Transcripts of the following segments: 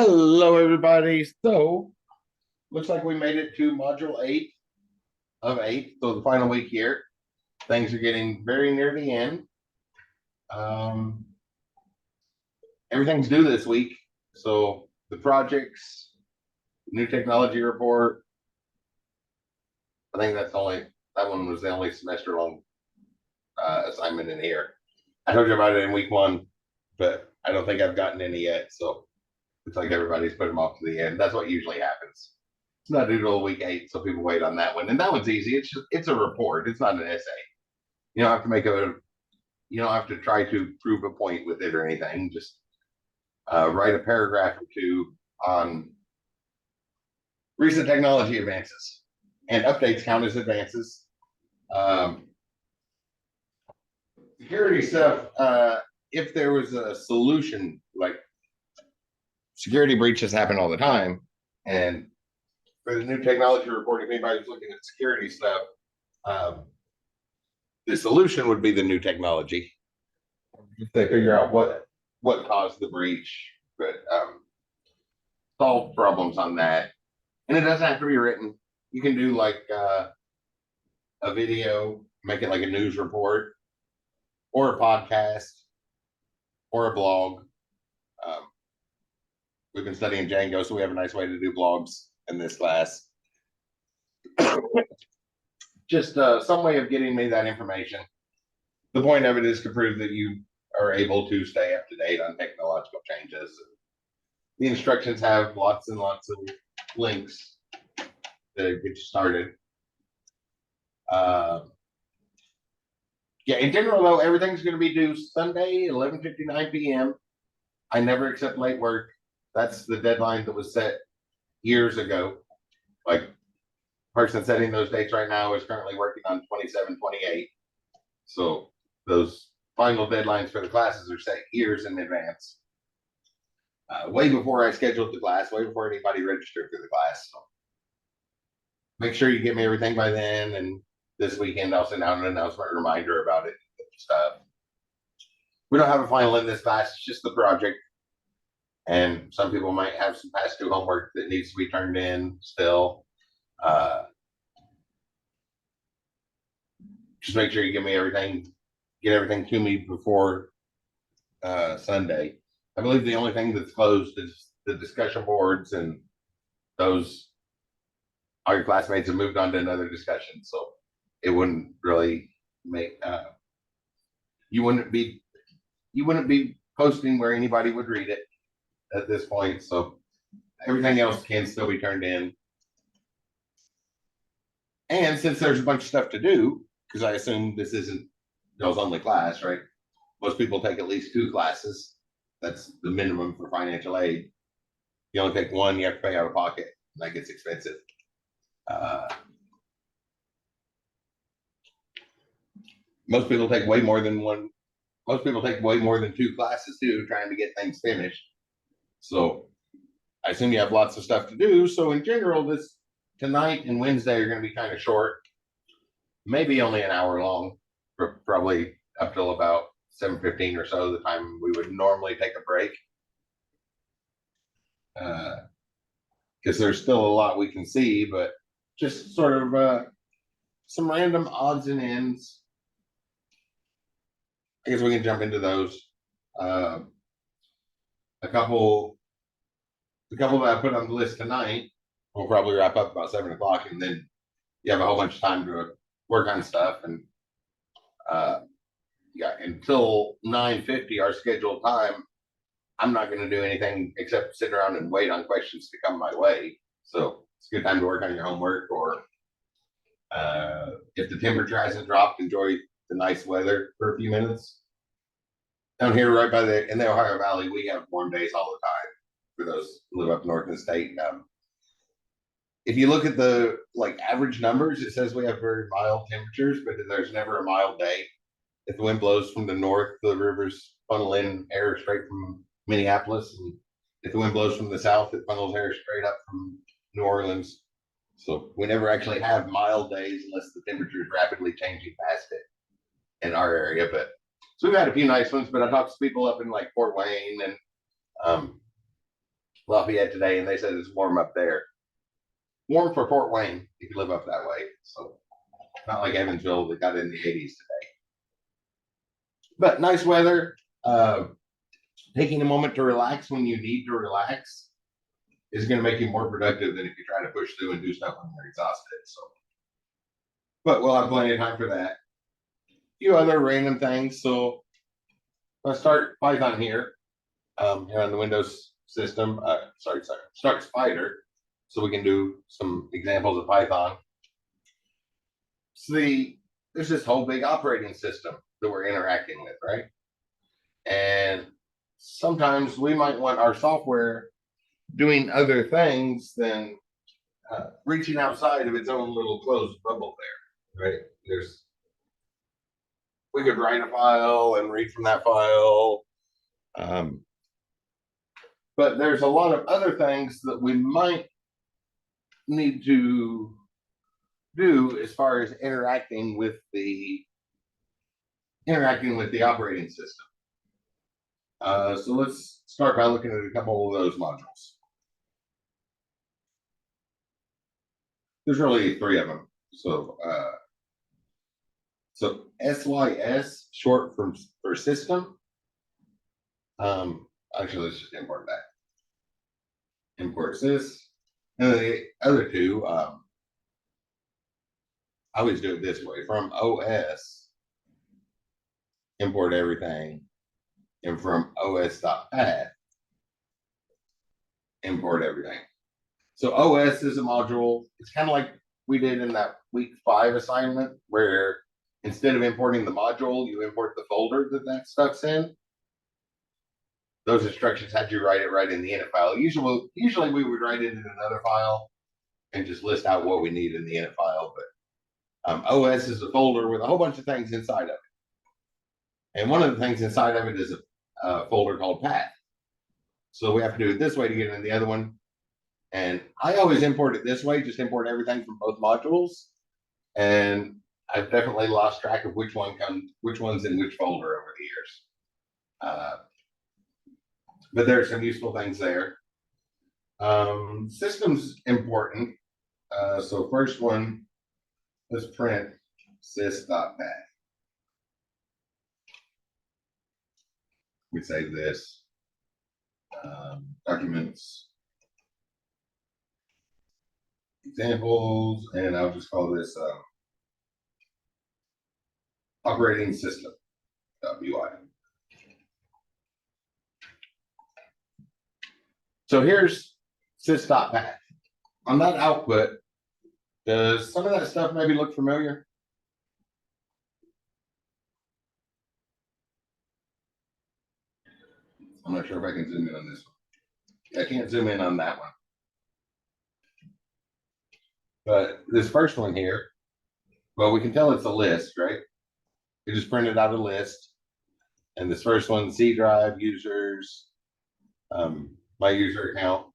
Hello, everybody. So, looks like we made it to module 8 of 8. So, the final week here. Things are getting very near the end. Everything's due this week. So, the projects, new technology report. I think that one was the only semester long assignment in here. I told you about it in week 1, but I don't think I've gotten any yet. So, it's like everybody's put them off to the end. That's what usually happens. It's not due till week 8, so people wait on that one. And that one's easy. It's a report. It's not an essay. You don't have to you don't have to try to prove a point with it or anything. Just write a paragraph or two on recent technology advances, and updates count as advances. Security stuff. If there was a solution, like security breaches happen all the time, and for the new technology report, if anybody's looking at security stuff, the solution would be the new technology. If they figure out what caused the breach, but solve problems on that. And it doesn't have to be written. You can do like a video, make it like a news report, or a podcast, or a blog. We've been studying Django, so we have a nice way to do blogs in this class. Just some way of getting me that information. The point of it is to prove that you are able to stay up to date on technological changes. The instructions have lots and lots of links to get you started. Yeah, in general, though, everything's going to be due Sunday, 11:59 p.m. I never accept late work. That's the deadline that was set years ago. Like, person setting those dates right now is currently working on 27/28. So those final deadlines for the classes are set years in advance. Way before I scheduled the class, way before anybody registered for the class. So make sure you get me everything by then. And this weekend, I'll send out an announcement reminder about it and stuff. We don't have a final in this class. It's just the project. And some people might have some past due homework that needs to be turned in still. Just make sure you give me everything, get everything to me before Sunday. I believe the only thing that's closed is the discussion boards, and those, all your classmates have moved on to another discussion. So it wouldn't really make, you wouldn't be posting where anybody would read it at this point. So everything else can still be turned in. And since there's a bunch of stuff to do, because I assume this isn't y'all's only class, right? Most people take at least 2 classes. That's the minimum for financial aid. You only take 1, you have to pay out of pocket. That gets expensive. Most people take way more than 1. Most people take way more than 2 classes too, trying to get things finished. So I assume you have lots of stuff to do. So in general, this tonight and Wednesday are going to be kind of short, maybe only an hour long, probably up till about 7:15 or so, the time we would normally take a break. Because there's still a lot we can see, but just sort of some random odds and ends. I guess we can jump into those. A couple that I put on the list tonight will probably wrap up about 7 o'clock, and then you have a whole bunch of time to work on stuff. And yeah, until 9:50, our scheduled time, I'm not going to do anything except sit around and wait on questions to come my way. So it's a good time to work on your homework, or if the temperature hasn't dropped, enjoy the nice weather for a few minutes. Down here, right in the Ohio Valley, we have warm days all the time. For those who live up north in the state, if you look at the average numbers, it says we have very mild temperatures, but there's never a mild day. If the wind blows from the north, the rivers funnel in air straight from Minneapolis, and if the wind blows from the south, it funnels air straight up from New Orleans. So we never actually have mild days unless the temperature is rapidly changing past it in our area. But so we've had a few nice ones, but I talked to people up in like Fort Wayne and Lafayette today, and they said it's warm up there. Warm for Fort Wayne if you live up that way. So not like Evansville that got in the 80s today. But nice weather. Taking a moment to relax when you need to relax is going to make you more productive than if you try to push through and do stuff when you're exhausted. So, but we'll have plenty of time for that. A few other random things. So let's start Python here. Here on the Windows system. Start Spider, so we can do some examples of Python. So there's this whole big operating system that we're interacting with, right? And sometimes we might want our software doing other things than reaching outside of its own little closed bubble there, right? We could write a file and read from that file. But there's a lot of other things that we might need to do as far as interacting with the operating system. So let's start by looking at a couple of those modules. There's really 3 of them. So SYS, short for system. Actually, let's just import that. Import sys. And the other 2, I always do it this way. From OS, import everything. And from os.path, import everything. So OS is a module. It's kind of like we did in that week 5 assignment, where instead of importing the module, you import the folder that stuff's in. Those instructions had you write it right in the init file. Usually we would write it in another file and just list out what we need in the init file. But OS is a folder with a whole bunch of things inside of it. And one of the things inside of it is a folder called path. So we have to do it this way to get in the other one. And I always import it this way, just import everything from both modules. And I've definitely lost track of which one's in which folder over the years. But there are some useful things there. System's important. So first one, let's print sys.path. We save this. Documents, examples, and I'll just call this operating system.py. So here's sys.path. On that output, does some of that stuff maybe look familiar? I'm not sure if I can zoom in on this one. I can't zoom in on that one. But this first one here, well, we can tell it's a list, right? We just printed out a list. And this first one, C drive, users, my user account,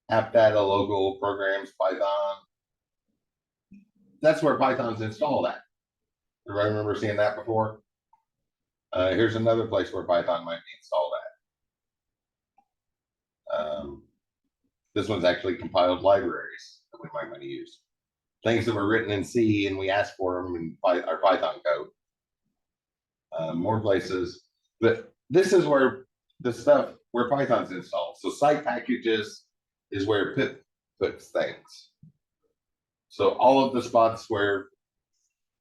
app data, local, programs, Python. That's where Python's installed at. Everybody remember seeing that before? Here's another place where Python might be installed at. This one's actually compiled libraries that we might want to use. Things that were written in C and we asked for them in our Python code. More places. But this is where where Python's installed. So site packages is where pip puts things. So all of the spots where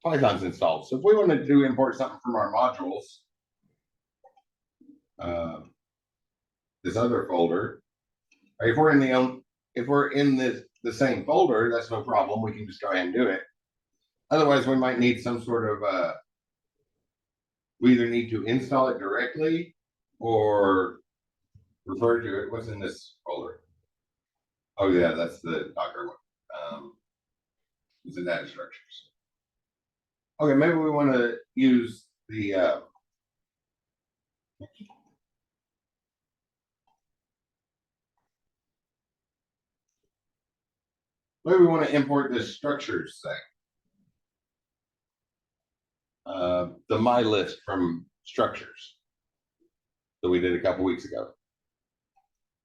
Python's installed. So if we wanted to import something from our modules, this other folder, if we're in the same folder, that's no problem. We can just go ahead and do it. Otherwise, we might need some sort of we either need to install it directly or refer to it. What's in this folder? Oh yeah, that's the Docker one. It's in data structures. Okay, maybe we want to use the maybe we want to import this structures thing. The my list from structures that we did a couple weeks ago.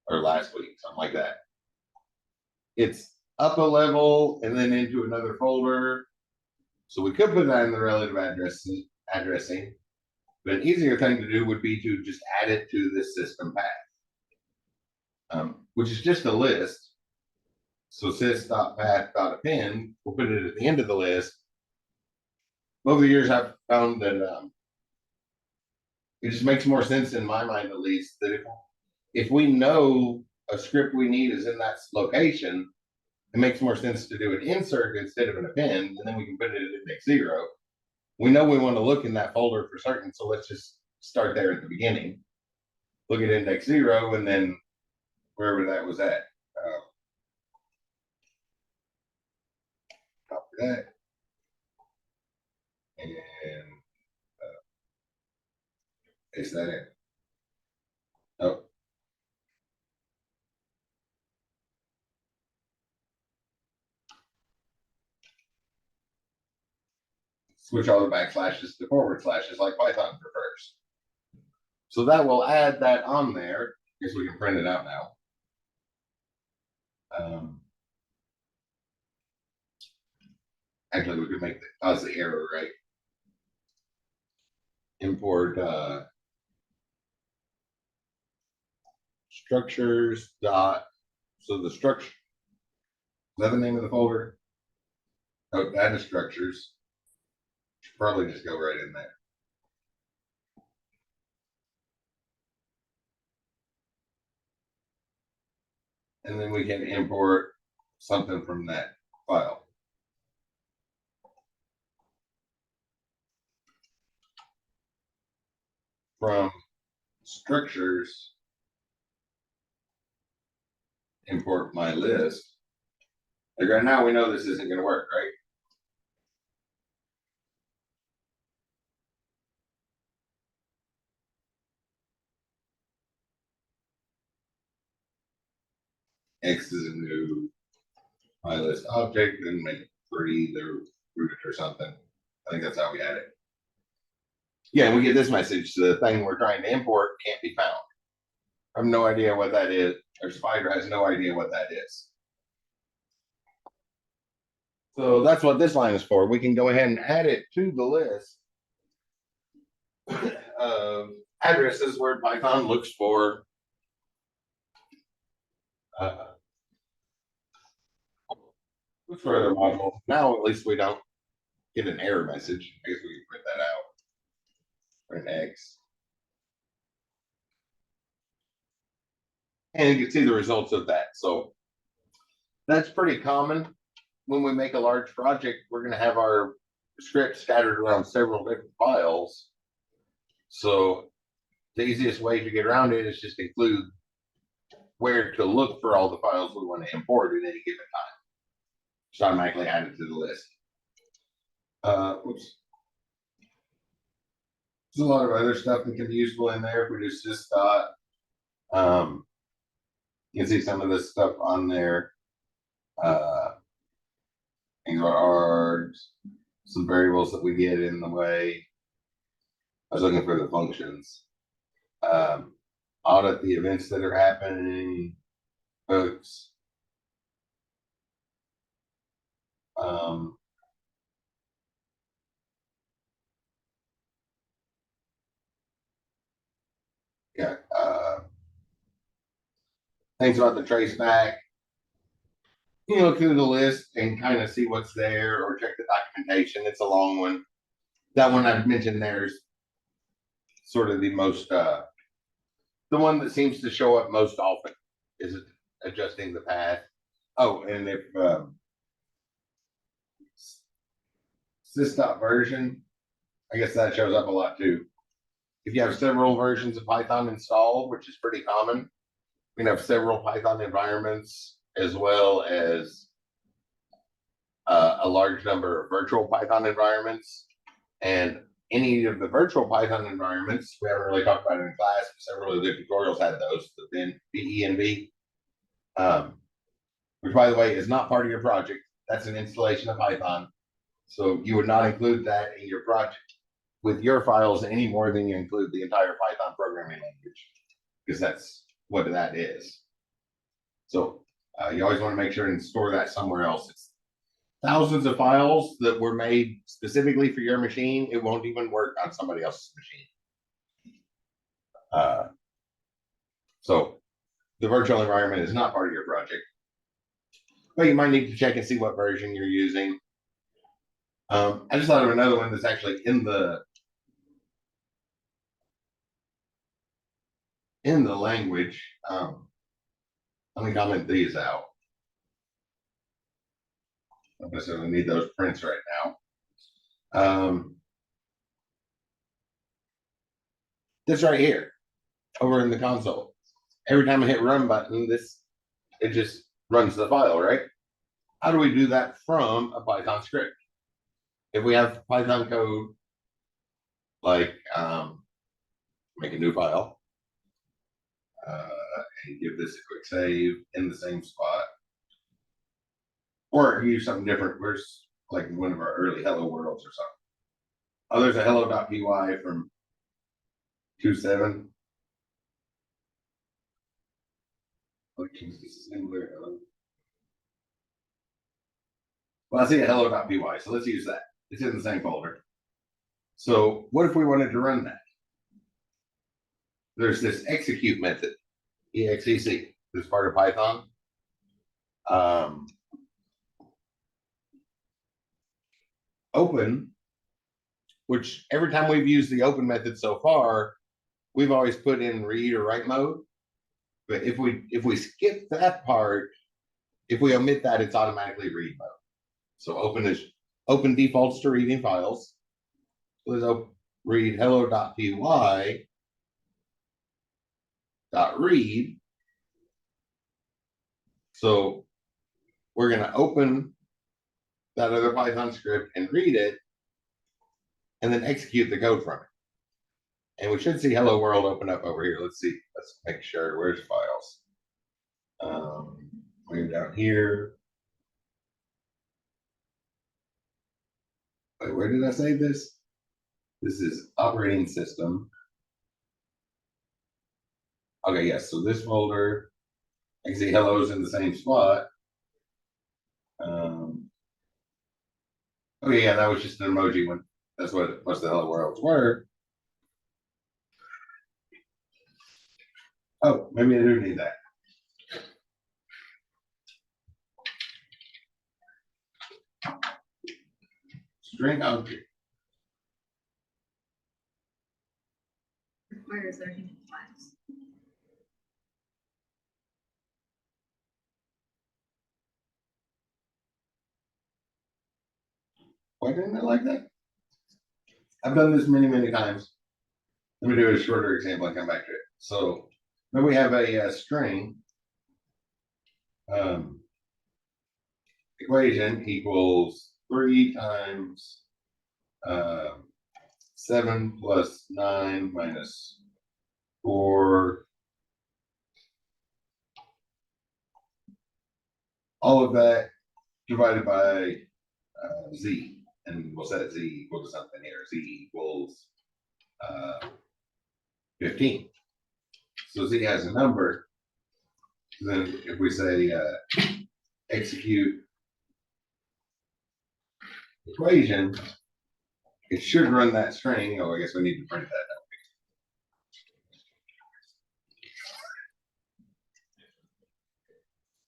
or last week, something like that. It's up a level and then into another folder. So we could put that in the relative addressing, but an easier thing to do would be to just add it to this system path, which is just a list. So sys.path.append, we'll put it at the end of the list. Over the years, I've found that it just makes more sense in my mind, at least, that if we know a script we need is in that location, it makes more sense to do an insert instead of an append, and then we can put it at index 0. We know we want to look in that folder for certain, so let's just start there at the beginning. Look at index 0, and then wherever that was at. Copy that. And paste that in. Oh. Switch all the backslashes to forward slashes like Python prefers. So that will add that on there. I guess we can print it out now. Actually, we could make cause the error, right? Import structures dot. So the structure, is that the name of the folder? Oh, data structures. Should probably just go right in there. And then we can import something from that file. From structures, import my list. Like right now, we know this isn't going to work, right? X is a new my list object, and make 3 the root or something. I think that's how we had it. Yeah, and we get this message. The thing we're trying to import can't be found. I have no idea what that is. Our spider has no idea what that is. So that's what this line is for. We can go ahead and add it to the list of addresses where Python looks for other module. Now at least we don't get an error message. I guess we can print that out. Print X. And you can see the results of that. So that's pretty common. When we make a large project, we're going to have our script scattered around several different files. So the easiest way to get around it is just include where to look for all the files we want to import at any given time. Just automatically add it to the list. Oops. There's a lot of other stuff that can be useful in there. If we do sys.dot, you can see some of this stuff on there. Things are args, some variables that we get in the way. I was looking for the functions. Audit the events that are happening, hooks. Yeah, things about the trace back. You can look through the list and kind of see what's there or check the documentation. It's a long one. That one I've mentioned there is sort of the most, the one that seems to show up most often is adjusting the path. Oh, and if sys.version, I guess that shows up a lot too. If you have several versions of Python installed, which is pretty common, we can have several Python environments as well as a large number of virtual Python environments. And any of the virtual Python environments, we haven't really talked about it in class, but several of the tutorials had those, the BENV, which by the way is not part of your project. That's an installation of Python. So you would not include that in your project with your files any more than you include the entire Python programming language, because that's what that is. So you always want to make sure and store that somewhere else. It's thousands of files that were made specifically for your machine. It won't even work on somebody else's machine. So the virtual environment is not part of your project, but you might need to check and see what version you're using. I just thought of another one that's actually in the language. Let me comment these out. I don't necessarily need those prints right now. This right here, over in the console. Every time I hit run button, it just runs the file, right? How do we do that from a Python script? If we have Python code, like make a new file, and give this a quick save in the same spot, or use something different. Where's like one of our early Hello Worlds or something? Oh, there's a hello.py from 2.7. Well, I see a hello.py, so let's use that. It's in the same folder. So what if we wanted to run that? There's this execute method, exec, this part of Python. Open, which every time we've used the open method so far, we've always put in read or write mode. But if we skip that part, if we omit that, it's automatically read mode. So open defaults to reading files. So let's read hello.py .read. So we're going to open that other Python script and read it, and then execute the code from it. And we should see Hello World open up over here. Let's see. Let's make sure. Where's files? Way down here. Wait, where did I save this? This is operating system. Okay, yes. So this folder, I can see hello's in the same spot. Okay, yeah, that was just an emoji one. That's what most of the Hello Worlds were. Oh, maybe I do need that. String object. Requires everything in files. Why didn't I like that? I've done this many, many times. Let me do a shorter example and come back to it. So then we have a string equation equals 3 times 7 plus 9 minus 4. All of that divided by z. And we'll set z equal to something here. Z equals 15. So z has a number. Then if we say execute equation, it should run that string. Oh, I guess we need to print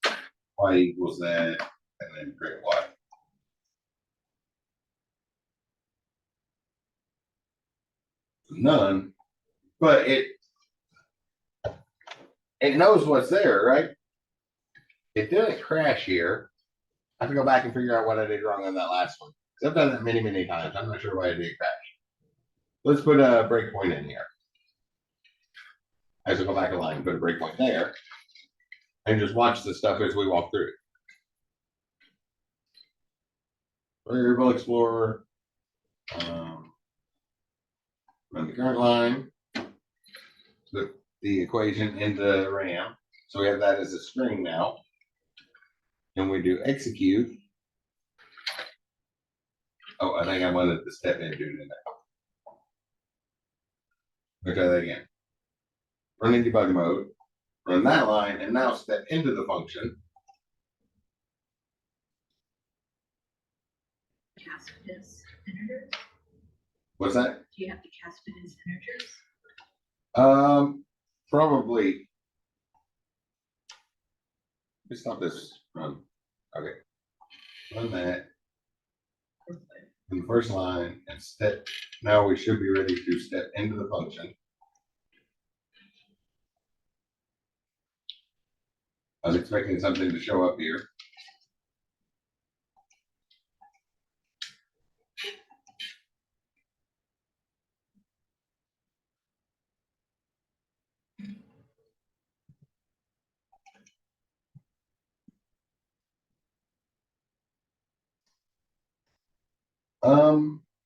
that. Y equals that, and then print y. None, but it knows what's there, right? It didn't crash here. I have to go back and figure out what I did wrong on that last one. I've done that many, many times. I'm not sure why it did crash. Let's put a breakpoint in here. I have to go back a line and put a breakpoint there, and just watch the stuff as we walk through it. Variable Explorer. Run the current line. Put the equation into RAM. So we have that as a string now. And we do execute. Oh, I think I wanted to step in and do it now. Let me try that again. Run in debug mode. run that line, and now step into the function. Cast it as integers? What's that? Do you have to cast it as integers? Probably. Let's stop this run. Okay. Run that in the first line and step. Now we should be ready to step into the function. I was expecting something to show up here.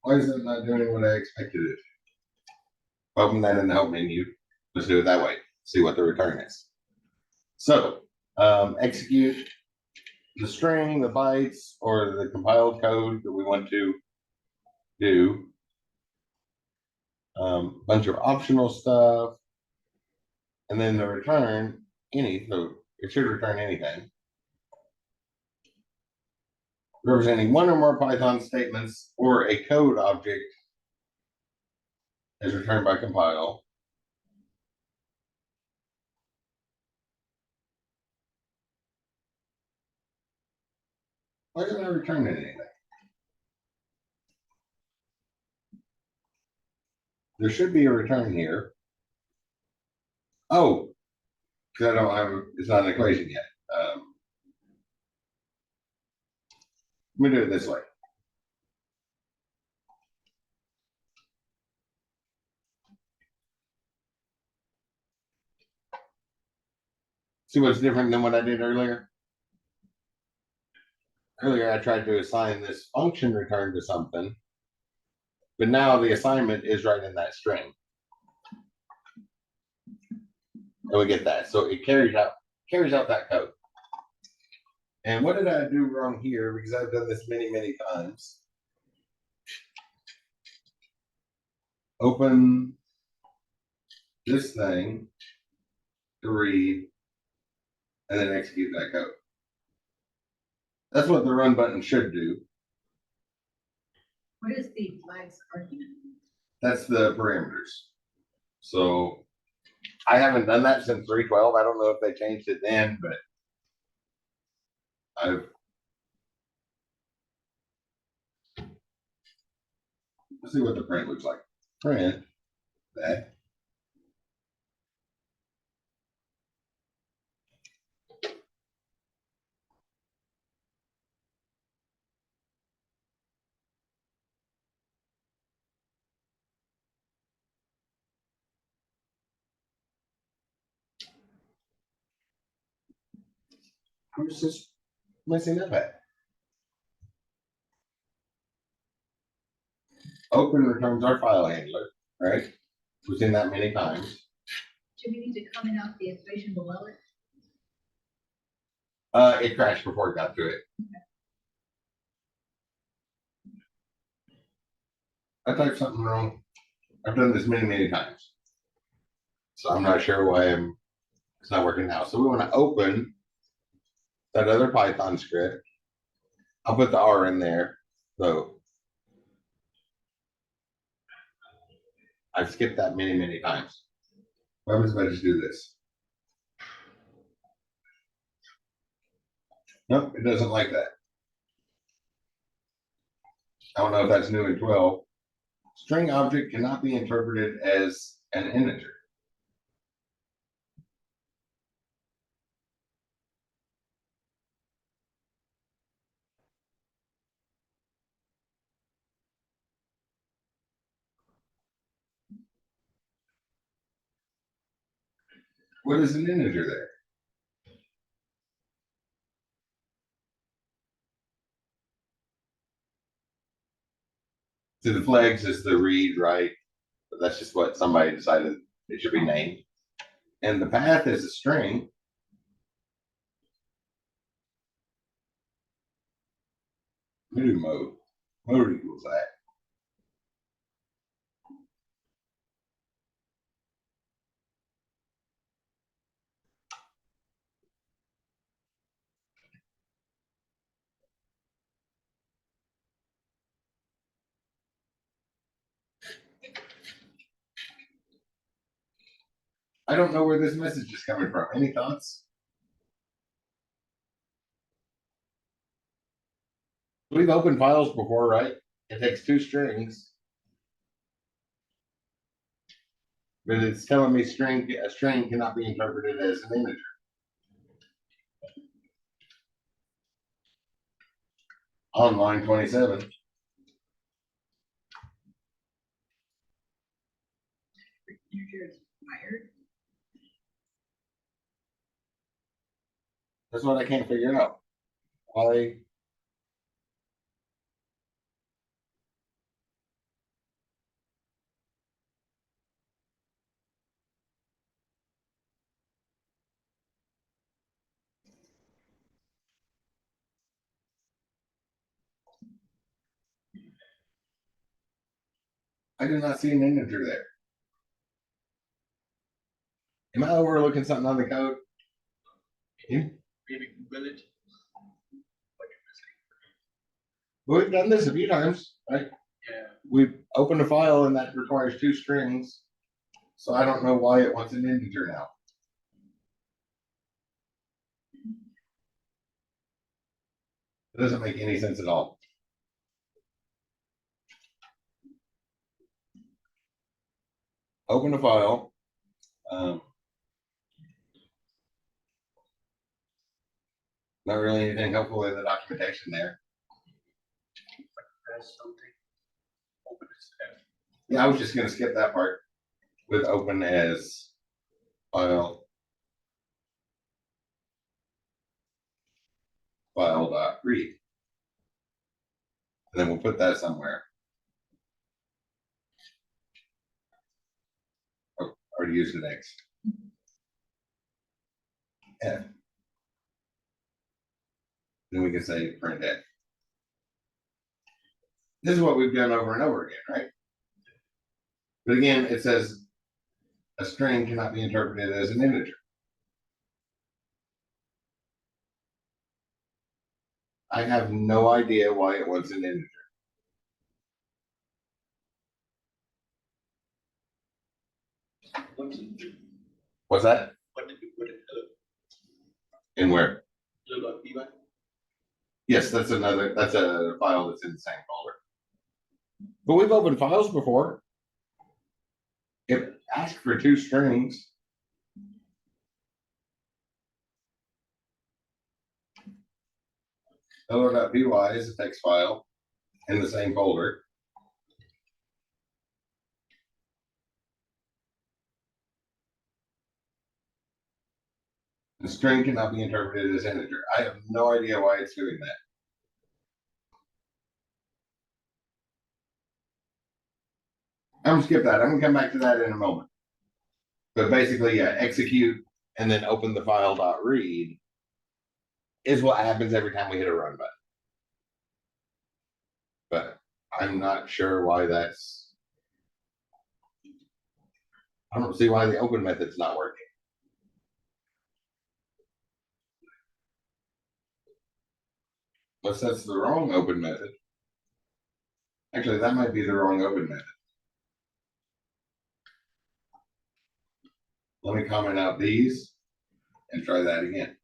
Why is it not doing what I expected it? Open that in the help menu. Let's do it that way. See what the return is. So, execute the string, the bytes, or the compiled code that we want to do. Bunch of optional stuff, and then the return any. So it should return anything representing one or more Python statements or a code object is returned by compile. Why isn't it returning anything? There should be a return here. Oh, because I don't have, it's not an equation yet. Let me do it this way. See what's different than what I did earlier? Earlier, I tried to assign this function return to something, but now the assignment is right in that string. And we get that. So it carries out that code. And what did I do wrong here? Because I've done this many, many times. Open this thing to read and then execute that code. That's what the run button should do. What is the flags argument? That's the parameters. So I haven't done that since 3.12. I don't know if they changed it then, but let's see what the print looks like. Print that. Where's this messing up at? Open returns our file handler, right? We've seen that many times. Do we need to comment out the equation below it? It crashed before it got to it. I typed something wrong. I've done this many, many times. So I'm not sure why it's not working now. So we want to open that other Python script. I'll put the R in there. So I've skipped that many, many times. What happens if I just do this? Nope, it doesn't like that. I don't know if that's new in 12. String object cannot be interpreted as an integer. What is an integer there? So the flags is the read, right? But that's just what somebody decided it should be named. And the path is a string. We do mode. Mode equals that. I don't know where this message is coming from. Any thoughts? We've opened files before, right? It takes 2 strings. But it's telling me a string cannot be interpreted as an integer. On line 27. Integer is required. That's what I can't figure out. Why? I do not see an integer there. Am I overlooking something on the code? Maybe Google it. We've done this a few times, right? Yeah. We've opened a file and that requires 2 strings. So I don't know why it wants an integer now. It doesn't make any sense at all. Open a file. Not really anything helpful in the documentation there. Press something. Open it. Yeah, I was just gonna skip that part with open as file.read. And then we'll put that somewhere. Oh, already used an X. F. Then we can say print F. This is what we've done over and over again, right? But again, it says a string cannot be interpreted as an integer. I have no idea why it wants an integer. What's that? What did you put it? And where? Hello.py. Yes, that's a file that's in the same folder. But we've opened files before. It asked for 2 strings. Hello.py is a text file in the same folder. The string cannot be interpreted as integer. I have no idea why it's doing that. I'm gonna skip that. I'm gonna come back to that in a moment. But basically, yeah, execute and then open the file.read is what happens every time we hit a run button. But I'm not sure why that's. I don't see why the open method's not working. Unless that's the wrong open method. Actually, that might be the wrong open method. Let me comment out these and try that again.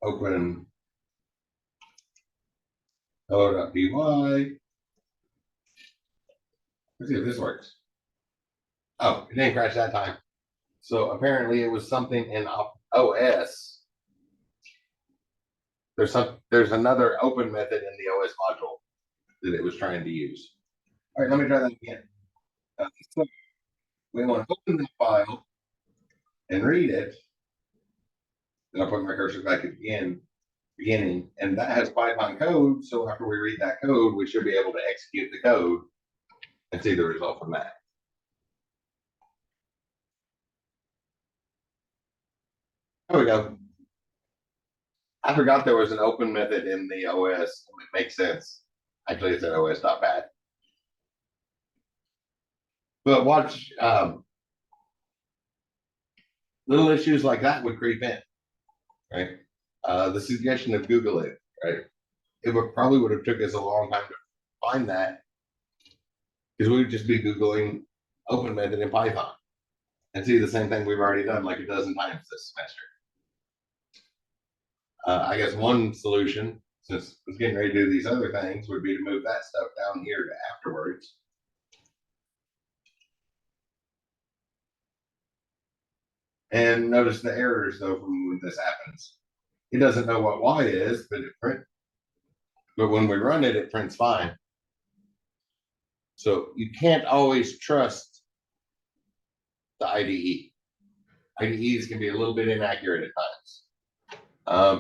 Open hello.py. Let's see if this works. Oh, it didn't crash that time. So apparently it was something in OS. There's another open method in the OS module that it was trying to use. All right, let me try that again. So we want to open the file and read it. Then I'll put my cursor back at the beginning, and that has Python code. So after we read that code, we should be able to execute the code and see the result from that. There we go. I forgot there was an open method in the OS. It makes sense. Actually, it's an os.path. But watch, little issues like that would creep in, right? The suggestion of Google it, right? It probably would have took us a long time to find that Because we would just be Googling open method in Python and see the same thing we've already done like a dozen times this semester. I guess one solution, since I was getting ready to do these other things, would be to move that stuff down here to afterwards. And notice the errors though from when this happens. It doesn't know what Y is, but when we run it, it prints fine. So you can't always trust the IDE. IDEs can be a little bit inaccurate at times.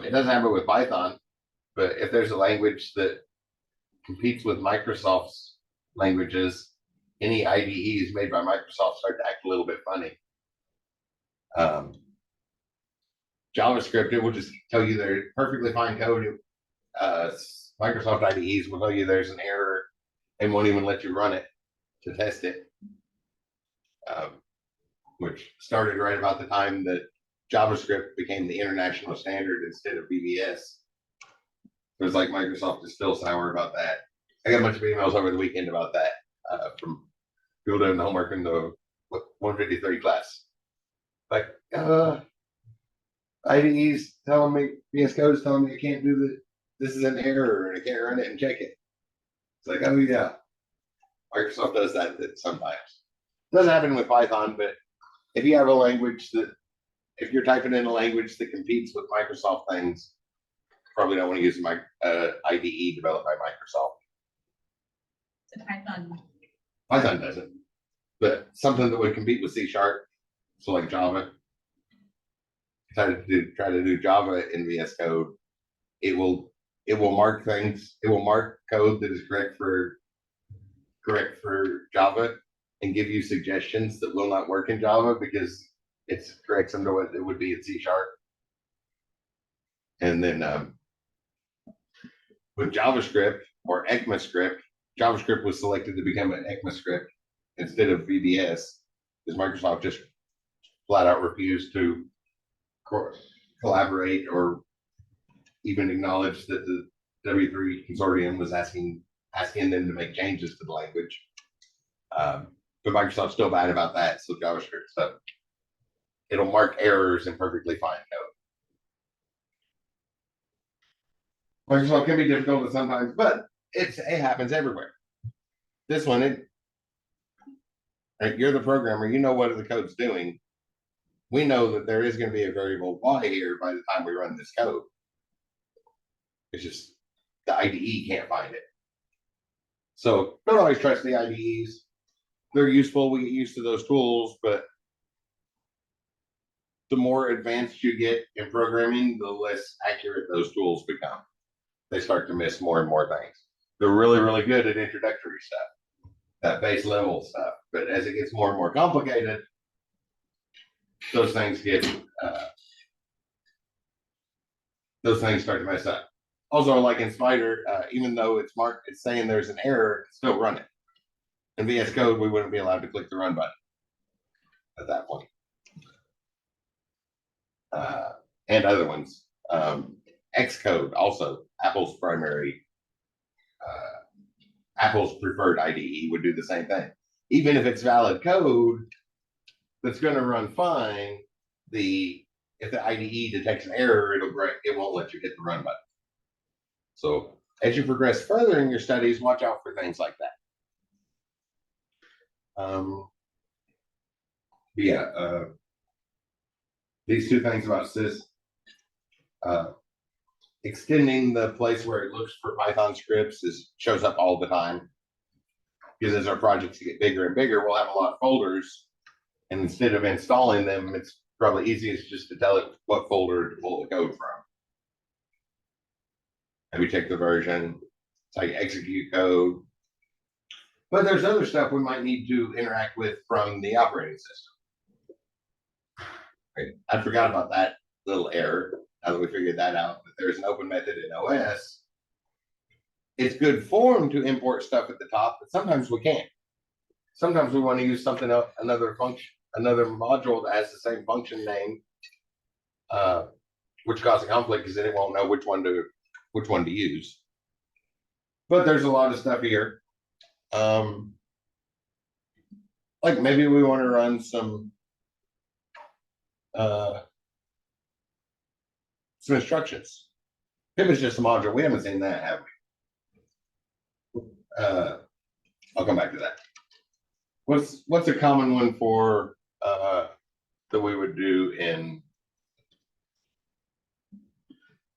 It doesn't happen with Python, but if there's a language that competes with Microsoft's languages, any IDEs made by Microsoft start to act a little bit funny. JavaScript, it will just tell you they're perfectly fine code. Microsoft IDEs will tell you there's an error and won't even let you run it to test it. Which started right about the time that JavaScript became the international standard instead of BBS. It was like Microsoft is still sour about that. I got a bunch of emails over the weekend about that from people doing the homework in the 153 class. Like, IDE's telling me, VS Code's telling me I can't do this is an error and I can't run it and check it. It's like, oh yeah, Microsoft does that sometimes. It doesn't happen with Python, but if you have a language if you're typing in a language that competes with Microsoft things, probably don't want to use my IDE developed by Microsoft. The Python. Python doesn't, but something that would compete with C#, so like Java. Try to do Java in VS Code. It will mark things. It will mark code that is correct for Java and give you suggestions that will not work in Java because it's correct under what it would be in C#. And then with JavaScript or ECMAScript, JavaScript was selected to become an ECMAScript instead of VBS because Microsoft just flat out refused to collaborate or even acknowledge that the W3 consortium was asking them to make changes to the language. But Microsoft's still bad about that, so JavaScript stuff. It'll mark errors in perfectly fine code. Microsoft can be difficult sometimes, but it happens everywhere. This one, you're the programmer, you know what the code's doing. We know that there is going to be a variable Y here by the time we run this code. It's just the IDE can't find it. So don't always trust the IDEs. They're useful. We get used to those tools, but the more advanced you get in programming, the less accurate those tools become. They start to miss more and more things. They're really, really good at introductory stuff, that base level stuff. But as it gets more and more complicated, those things start to mess up. Also, like in Spider, even though it's saying there's an error, it's still running. In VS Code, we wouldn't be allowed to click the run button at that point. And other ones. Xcode, also Apple's preferred IDE, would do the same thing. Even if it's valid code that's going to run fine, if the IDE detects an error, it won't let you hit the run button. So as you progress further in your studies, watch out for things like that. These two things about sys, extending the place where it looks for Python scripts shows up all the time. Because as our projects get bigger and bigger, we'll have a lot of folders. And instead of installing them, it's probably easiest just to tell it what folder to pull the code from. And we check the version, it's like execute code. But there's other stuff we might need to interact with from the operating system. Right. I forgot about that little error. Now that we figured that out, that there's an open method in OS. It's good form to import stuff at the top, but sometimes we can't. Sometimes we want to use something else, another function, another module that has the same function name, which causes a conflict because then it won't know which one to use. But there's a lot of stuff here. like maybe we want to run some instructions. Pivot's just a module. We haven't seen that, have we? I'll come back to that. What's a common one for that we would do in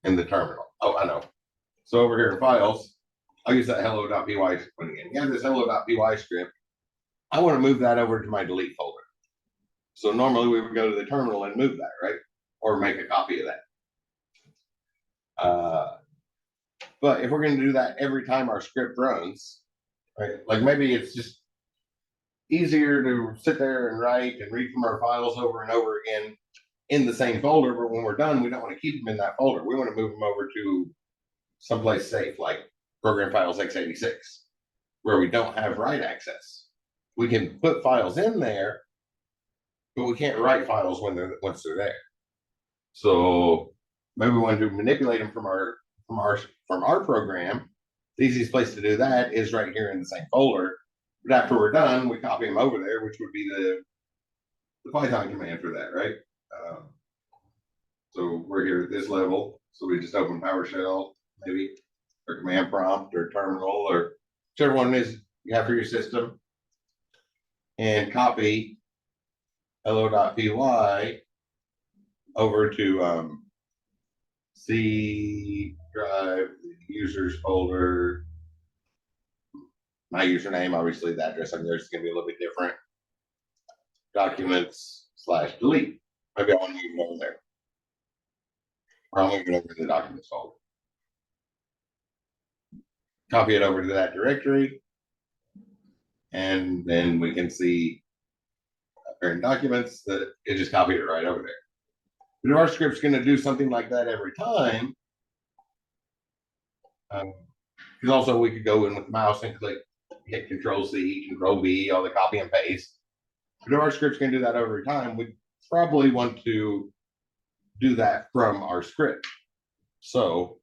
the terminal? Oh, I know. So over here in files, I'll use that hello.py one again. Yeah, this hello.py script. I want to move that over to my delete folder. So normally we would go to the terminal and move that, right? Or make a copy of that. But if we're going to do that every time our script runs, right? Like maybe it's just easier to sit there and write and read from our files over and over again in the same folder. But when we're done, we don't want to keep them in that folder. We want to move them over to someplace safe, like program files x86, where we don't have write access. We can put files in there, but we can't write files once they're there. So maybe we want to manipulate them from our program. The easiest place to do that is right here in the same folder. But after we're done, we copy them over there, which would be the Python command for that, right? So we're here at this level. So we just open PowerShell, maybe, or command prompt or terminal or whichever one it is you have for your system, and copy hello.py over to C drive, users folder. My username, obviously, the address on there is going to be a little bit different. Documents/delete. Maybe I want to move it over there. Or I'll move it over to the documents folder. Copy it over to that directory. And then we can see in documents that it just copied it right over there. But if our script's going to do something like that every time, because also we could go in with the mouse and hit Control-C, Control-V, all the copy and paste. But if our script's going to do that every time, we probably want to do that from our script. So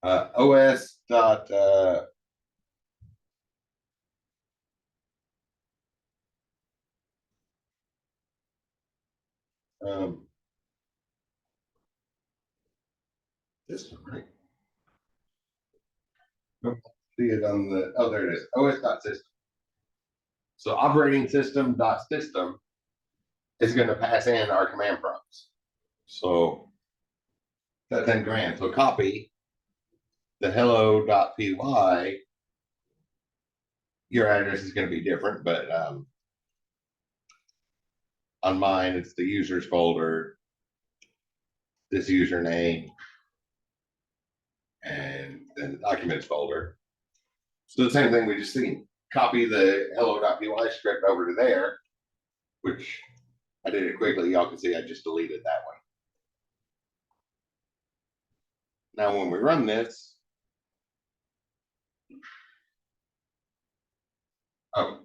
os. System, right? See it on the, oh, there it is, os.system. So operating system.system is going to pass in our command prompts. So that's in command. So copy the hello.py. Your address is going to be different, but on mine, it's the users folder, this username, and then the documents folder. So the same thing we just seen. Copy the hello.py script over to there, which I did it quickly. Y'all can see I just deleted that one. Now, when we run this, oh,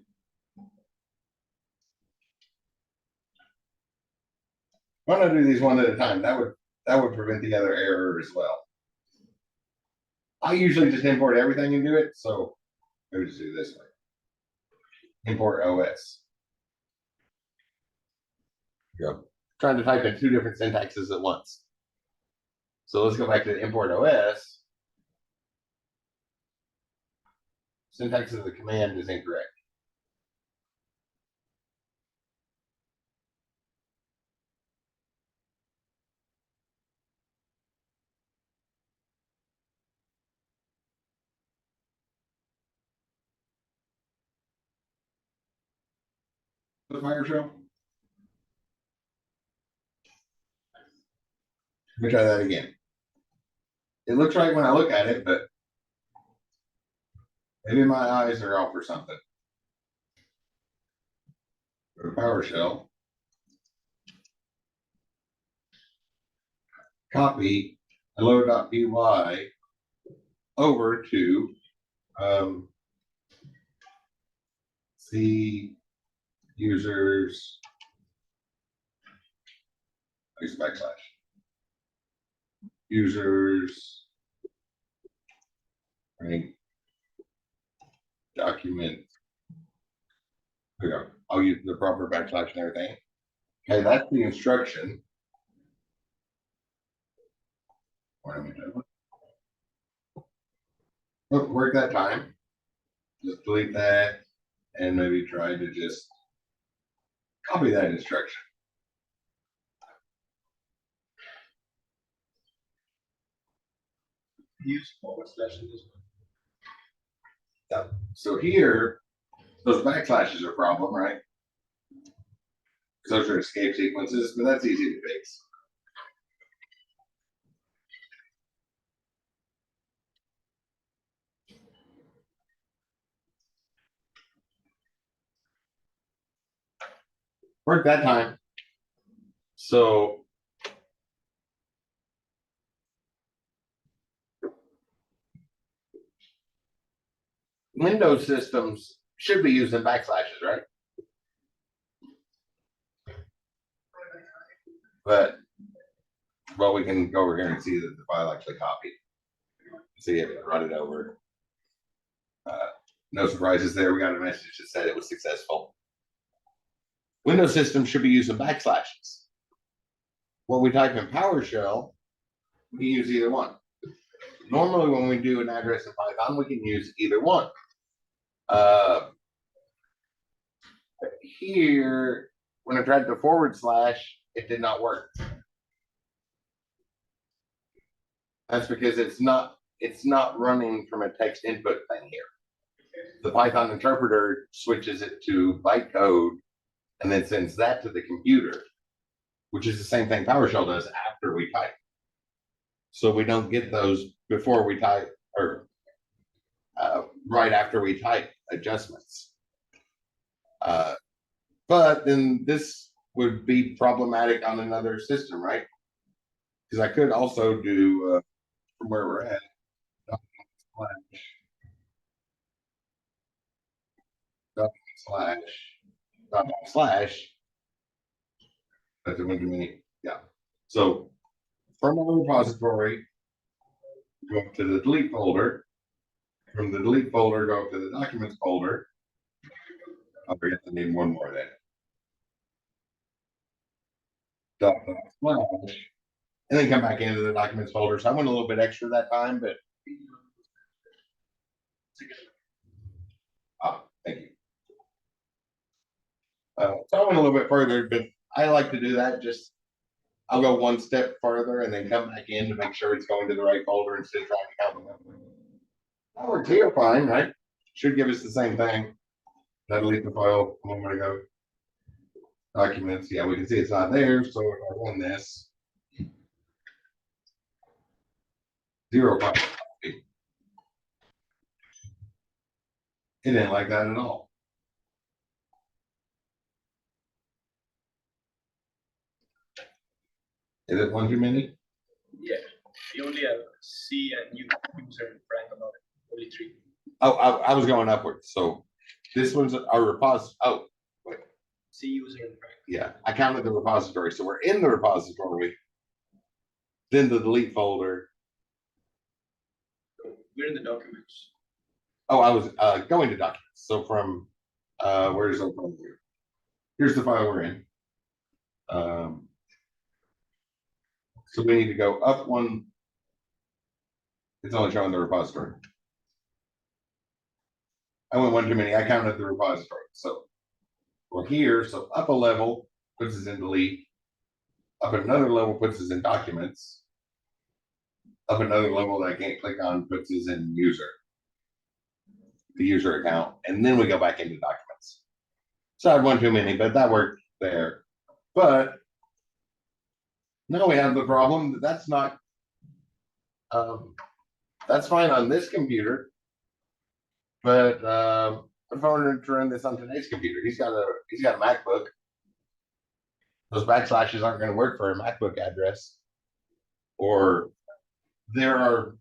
why not do these one at a time? That would prevent the other error as well. I usually just import everything and do it, so maybe just do this way. Import OS. Go. Trying to type in two different syntaxes at once. So let's go back to import OS. Syntax of the command is incorrect. The PowerShell. Let me try that again. It looks right when I look at it, but maybe my eyes are off or something. Go to PowerShell. Copy hello.py over to C users, use backslash, users, right, document There we go. I'll use the proper backslash and everything. Okay, that's the instruction. What am I doing? Look, work that time. Just delete that and maybe try to just copy that instruction. Use forward slash in this one. So here, those backslashes are a problem, right? Because those are escape sequences, but that's easy to fix. Work that time. So Windows systems should be using backslashes, right? But, well, we can go over here and see that the file actually copied. See if it run it over. No surprises there. We got a message that said it was successful. Windows systems should be using backslashes. When we type in PowerShell, we use either one. Normally, when we do an address in Python, we can use either one. Here, when I tried the forward slash, it did not work. That's because it's not running from a text input thing here. The Python interpreter switches it to bytecode and then sends that to the computer, which is the same thing PowerShell does after we type. So we don't get those before we type or right after we type adjustments. But then this would be problematic on another system, right? Because I could also do from where we're at, slash, that's a window mini. Yeah. So from our repository, go to the delete folder. From the delete folder, go to the documents folder. I'll forget to name one more then. Slash, and then come back into the documents folder. So I went a little bit extra that time, but thank you. So I went a little bit further, but I like to do that. Just I'll go one step further and then come back in to make sure it's going to the right folder instead of trying to count them. That works here fine, right? Should give us the same thing. That delete the file a moment ago. Documents, yeah, we can see it's not there. So if I run this, 0 copy. It didn't like that at all. Is it one too many? Yeah, you only have C and user and Frank about it. Only 3. Oh, I was going upwards. So this one's our repository. Oh, wait. C, user, and Frank. Yeah, I counted the repository. So we're in the repository, then the delete folder. We're in the documents. Oh, I was going to documents. So from where's the folder? Here's the file we're in. So we need to go up one. It's only showing the repository. I went one too many. I counted the repository. So we're here. So up a level puts us in delete. Up another level puts us in documents. Up another level that I can't click on puts us in user. The user account. And then we go back into documents. So I had one too many, but that worked there. But now we have the problem that that's not that's fine on this computer, but if I wanted to run this on today's computer, he's got a MacBook. Those backslashes aren't going to work for a MacBook address. Or there are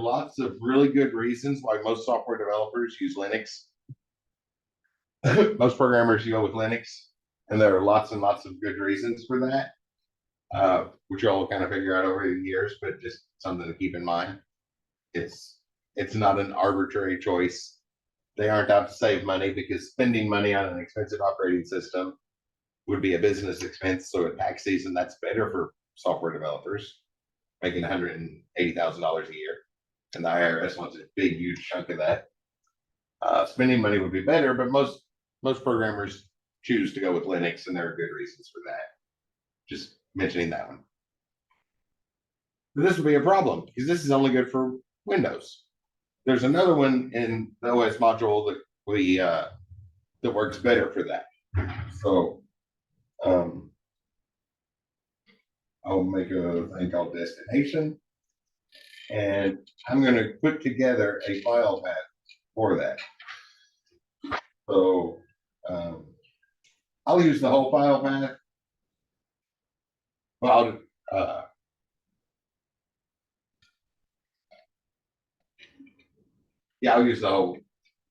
lots of really good reasons why most software developers use Linux. Most programmers go with Linux, and there are lots and lots of good reasons for that. Which you'll kind of figure out over the years, but just something to keep in mind. It's not an arbitrary choice. they aren't out to save money because spending money on an expensive operating system would be a business expense. So at tax season, that's better for software developers making $180,000 a year. And the IRS wants a big, huge chunk of that. Spending money would be better, but most programmers choose to go with Linux, and there are good reasons for that. Just mentioning that one. But this would be a problem because this is only good for Windows. There's another one in the OS module that that works better for that. So I'll make a thing called destination, and I'm going to put together a file path for that. So I'll use the whole file path. Well, yeah, I'll use the whole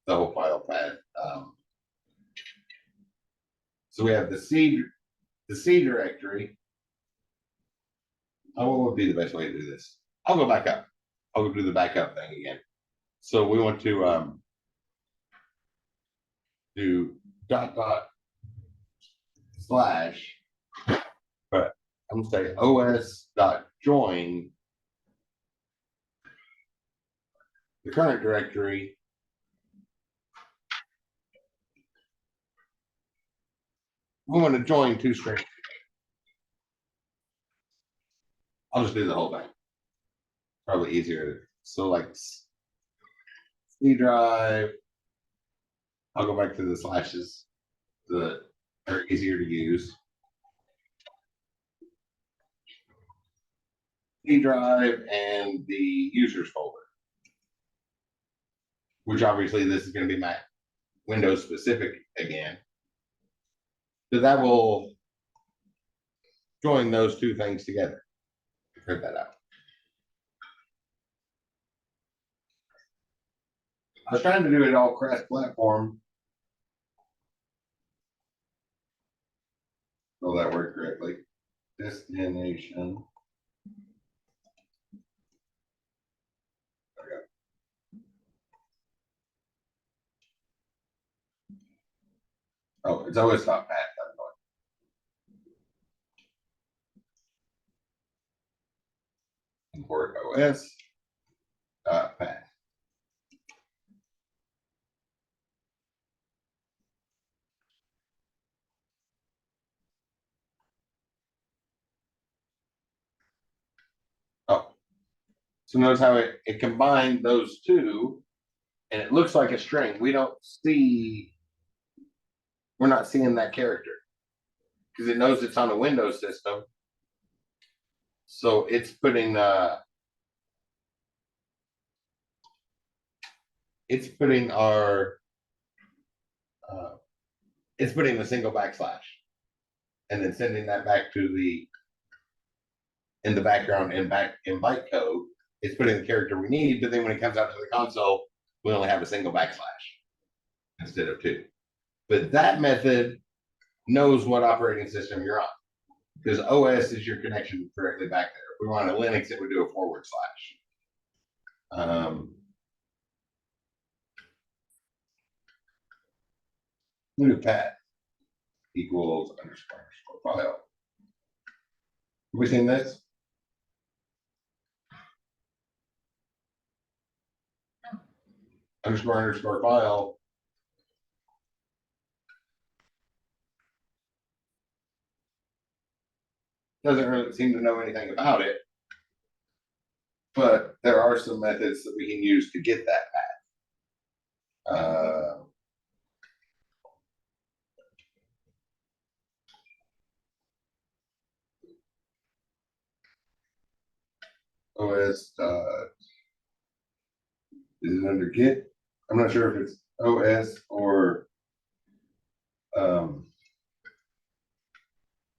file path. So we have the C directory. Oh, what would be the best way to do this? I'll go back up. I'll go do the backup thing again. So we want to do // but I'm gonna say os.join the current directory. We want to join two strings. I'll just do the whole thing. Probably easier. So like C drive. I'll go back to the slashes that are easier to use. C drive and the users folder, which obviously this is going to be Mac Windows specific again. So that will join those two things together. Print that out. I was trying to do it all cross-platform. So that worked correctly. Destination. There we go. Oh, it's os.path. Import os.path. Oh, so notice how it combined those two, and it looks like a string. We're not seeing that character because it knows it's on a Windows system. So it's putting it's putting the single backslash and then sending that back to in the background in bytecode. It's putting the character we need, but then when it comes out to the console, we only have a single backslash instead of two. But that method knows what operating system you're on because OS is your connection directly back there. If we were on a Linux, it would do a /. New path equals underscore file. Have we seen this? Underscore file. Doesn't really seem to know anything about it, but there are some methods that we can use to get that path. OS is it under Git? I'm not sure if it's OS or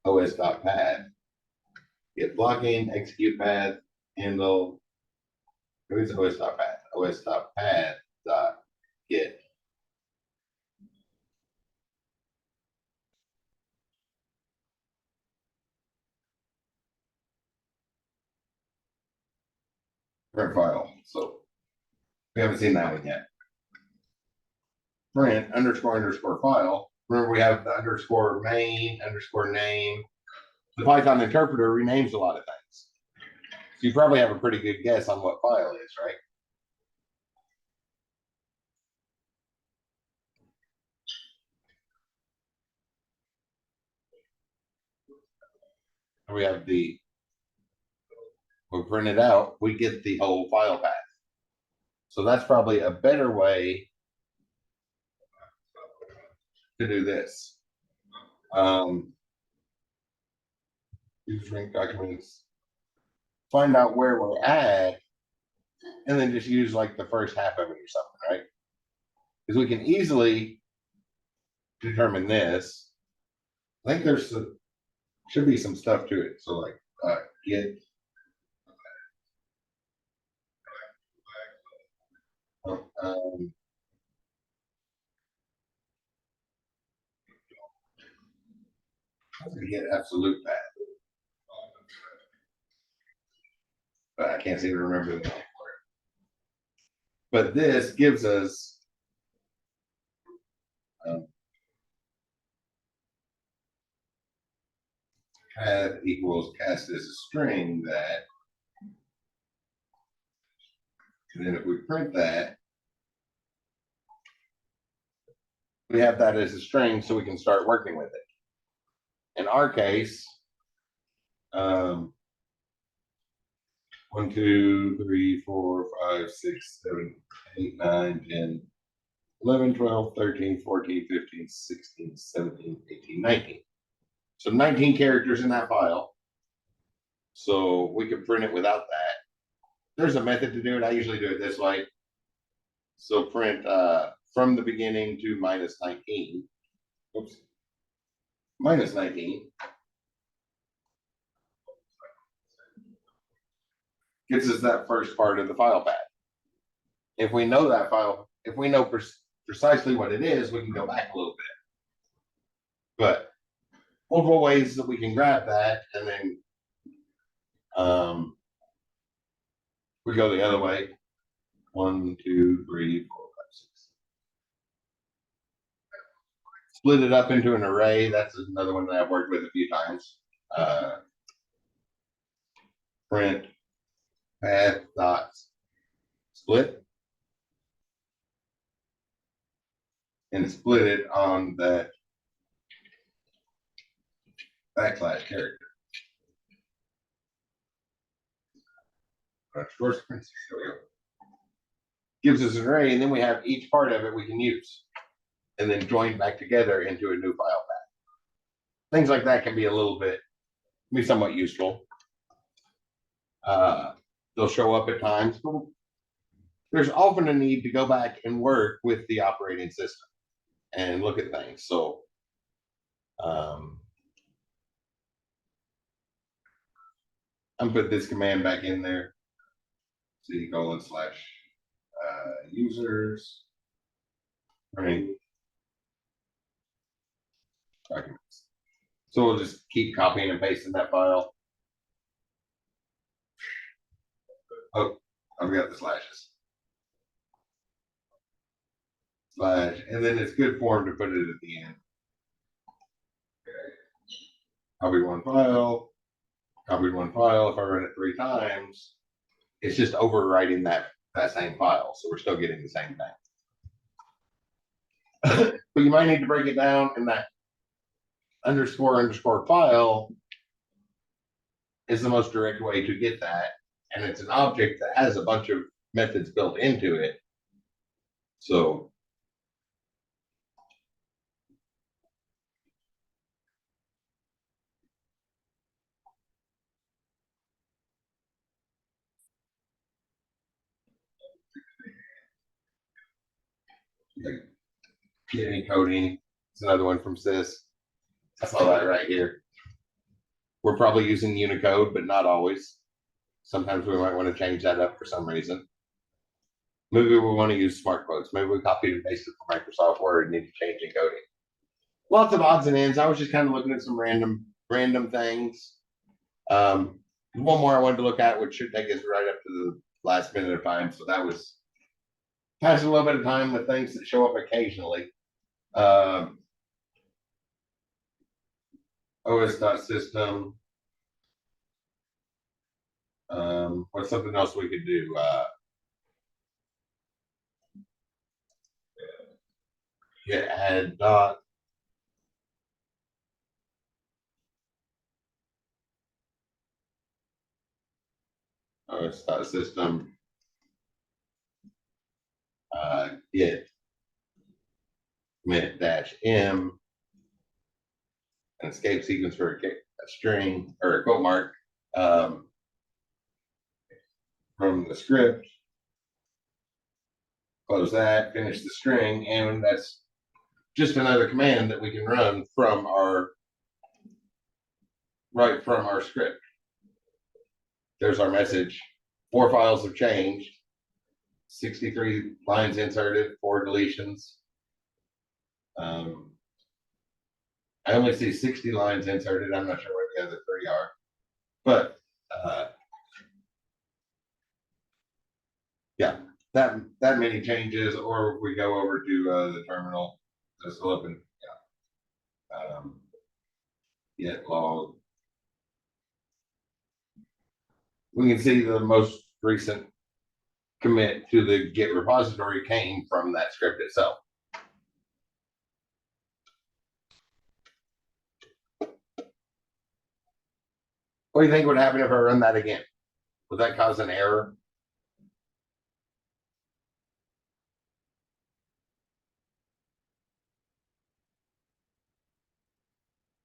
os.path. Git blocking, execute path, handle. Maybe it's os.path. os.path.git. Print file. So we haven't seen that one yet. print underscore file. Remember, we have the underscore main, underscore name. The Python interpreter renames a lot of things. So you probably have a pretty good guess on what file is, right? We have we print it out, we get the whole file path. So that's probably a better way to do this. Use rank documents, find out where we're at, and then just use like the first half of it or something, right? Because we can easily determine this. I think there's should be some stuff to it. So like get get absolute path. But I can't seem to remember the name for it. But this gives us path equals cast as a string that, and then if we print that, we have that as a string so we can start working with it. In our case, 1, 2, 3, 4, 5, 6, 7, 8, 9, 10, 11, 12, 13, 14, 15, 16, 17, 18, 19. So 19 characters in that file. So we can print it without that. There's a method to do it. I usually do it this way. So print from the beginning to minus 19. Oops. Minus 19. Gives us that first part of the file path. If we know that file, if we know precisely what it is, we can go back a little bit. But multiple ways that we can grab that, and then we go the other way. 1, 2, 3, 4, 5, 6. Split it up into an array. That's another one that I've worked with a few times. Print path dot split, and split it on that backslash character. Here we go. Gives us an array, and then we have each part of it we can use, and then join back together into a new file path. Things like that can be somewhat useful. They'll show up at times. There's often a need to go back and work with the operating system and look at things. So I'm put this command back in there. C:/ users right documents. So we'll just keep copying and pasting that file. Oh, I forgot the slashes. Slash, and then it's good form to put it at the end. Okay. Copy one file, copied one file. If I run it 3 times, it's just overwriting that same file. So we're still getting the same thing. But you might need to break it down, in that underscore file is the most direct way to get that. And it's an object that has a bunch of methods built into it. So get encoding. It's another one from SYS. I saw that right here. We're probably using Unicode, but not always. Sometimes we might want to change that up for some reason. Maybe we want to use smart quotes. Maybe we copied and pasted from Microsoft Word and need to change encoding. Lots of odds and ends. I was just kind of looking at some random things. One more I wanted to look at, which should take us right up to the last minute of time. So that was Pass a little bit of time with things that show up occasionally. os.system. What's something else we could do? Get add dot. os.system. Get commit dash m an escape sequence for a string or a quote mark from the script. Close that, finish the string, and that's just another command that we can run from our script. There's our message. 4 files have changed. 63 lines inserted, 4 deletions. I only see 60 lines inserted. I'm not sure where the other 3 are, but yeah, that many changes. Or if we go over to the terminal, this will open. Yeah. Get log. We can see the most recent commit to the Git repository came from that script itself. What do you think would happen if I run that again? Would that cause an error?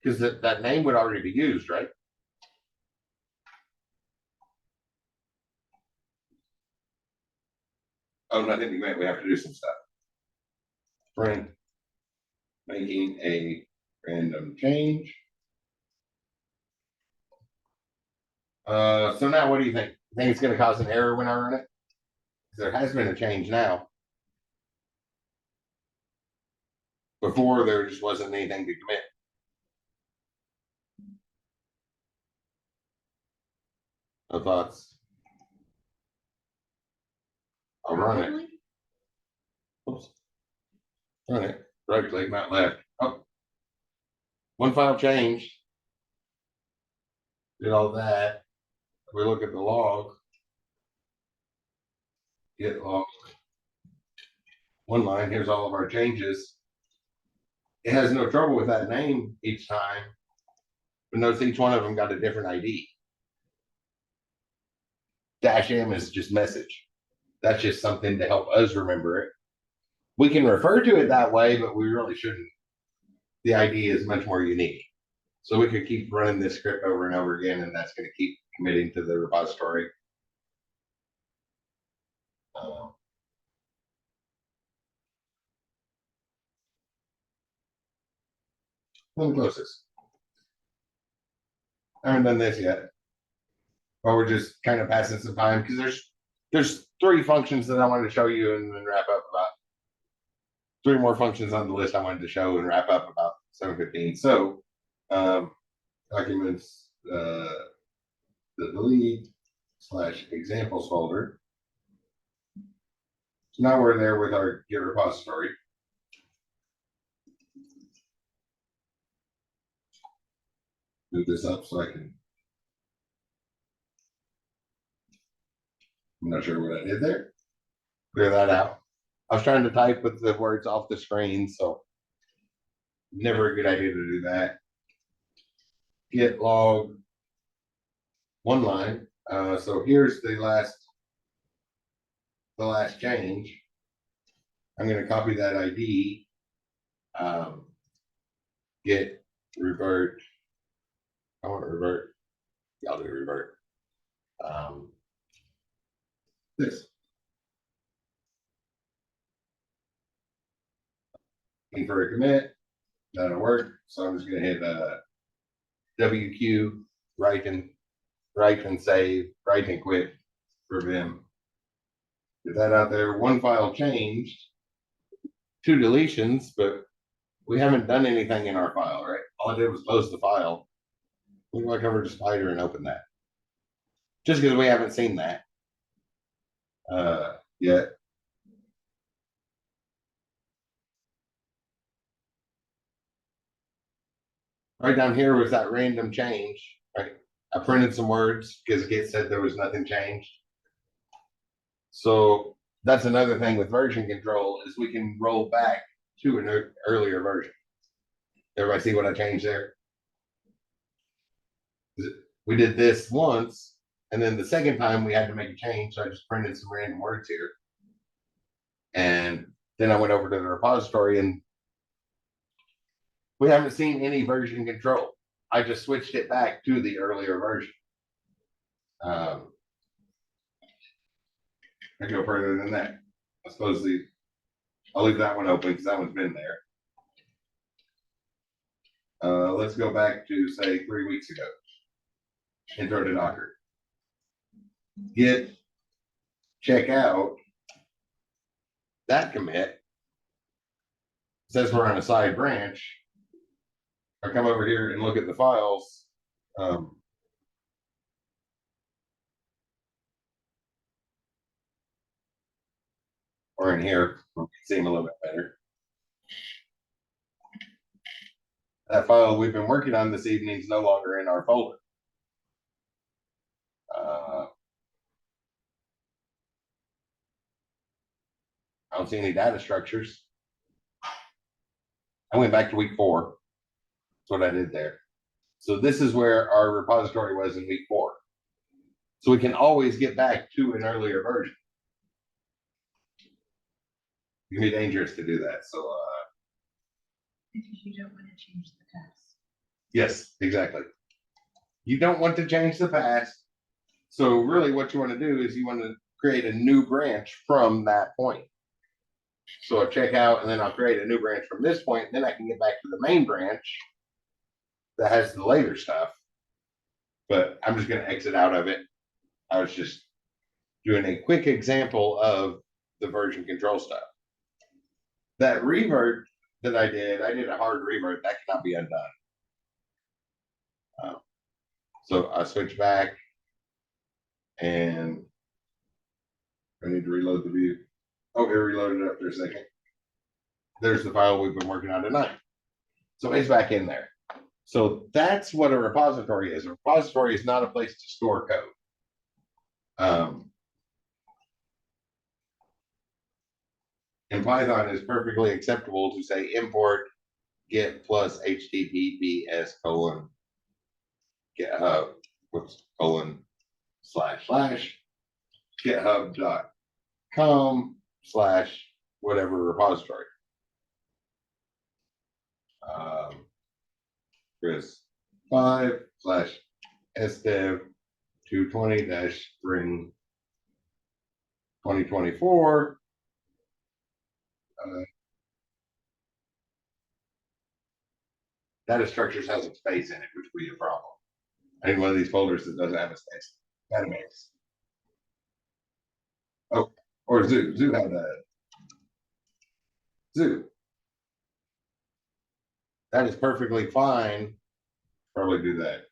Because that name would already be used, right? Oh, nothing you meant. We have to do some stuff. Print making a random change. So now what do you think? Think it's going to cause an error when I run it? There has been a change now. Before there just wasn't anything to commit. No thoughts? I'll run it. Probably. Oops. Run it. Right click, not left. Oh. 1 file changed. Did all that. We look at the log. Get log. 1 line. Here's all of our changes. It has no trouble with that name each time. But notice each one of them got a different ID. Dash M is just message. That's just something to help us remember it. We can refer to it that way, but we really shouldn't. The ID is much more unique. So we could keep running this script over and over again, and that's going to keep committing to the repository. One closest. I haven't done this yet. But we're just kind of passing some time because there's 3 functions that I wanted to show you and then wrap up about 3 more functions on the list I wanted to show and wrap up about 7:15. So documents, the delete / examples folder. So now we're there with our Git repository. Move this up so I can. I'm not sure what I did there. Clear that out. I was trying to type with the words off the screen, so never a good idea to do that. Git log 1 line. So here's the last change. I'm going to copy that ID. Git revert. I want to revert. Yeah, I'll do revert. This. Looking for a commit. That'll work. So I'm just going to hit WQ, write and save, write and quit for Vim. Get that out there. 1 file changed, 2 deletions, but we haven't done anything in our file, right? All I did was close the file. Look like I covered a spider and open that. Just because we haven't seen that yet. Right down here was that random change, right? I printed some words because it said there was nothing changed. So that's another thing with version control is we can roll back to an earlier version. Everybody see what I changed there? We did this once, and then the second time we had to make a change, so I just printed some random words here. And then I went over to the repository and we haven't seen any version control. I just switched it back to the earlier version. I go further than that. I suppose I'll leave that one open because that one's been there. Let's go back to say 3 weeks ago. Intro to Docker. Git, check out that commit. Says we're on a side branch. I come over here and look at the files. Or in here, we can see them a little bit better. That file we've been working on this evening is no longer in our folder. I don't see any data structures. I went back to week 4. That's what I did there. So this is where our repository was in week 4. So we can always get back to an earlier version. It can be dangerous to do that. So Because you don't want to change the past. yes, exactly. You don't want to change the past. So really what you want to do is you want to create a new branch from that point. So I'll check out and then I'll create a new branch from this point. Then I can get back to the main branch that has the later stuff. But I'm just going to exit out of it. I was just doing a quick example of the version control stuff. That revert that I did a hard revert that cannot be undone. So I switch back and I need to reload the view. Oh, it reloaded it after a second. There's the file we've been working on tonight. So it's back in there. So that's what a repository is. A repository is not a place to store code. In Python, it's perfectly acceptable to say import git plus https colon github colon // github.com/whatever repository. Chris 5/SDEV 220-spring 2024. Data structures has a space in it, which would be a problem. I need one of these folders that doesn't have a space. Database. Oh, or Zoo. Zoo had that. Zoo. That is perfectly fine. Probably do that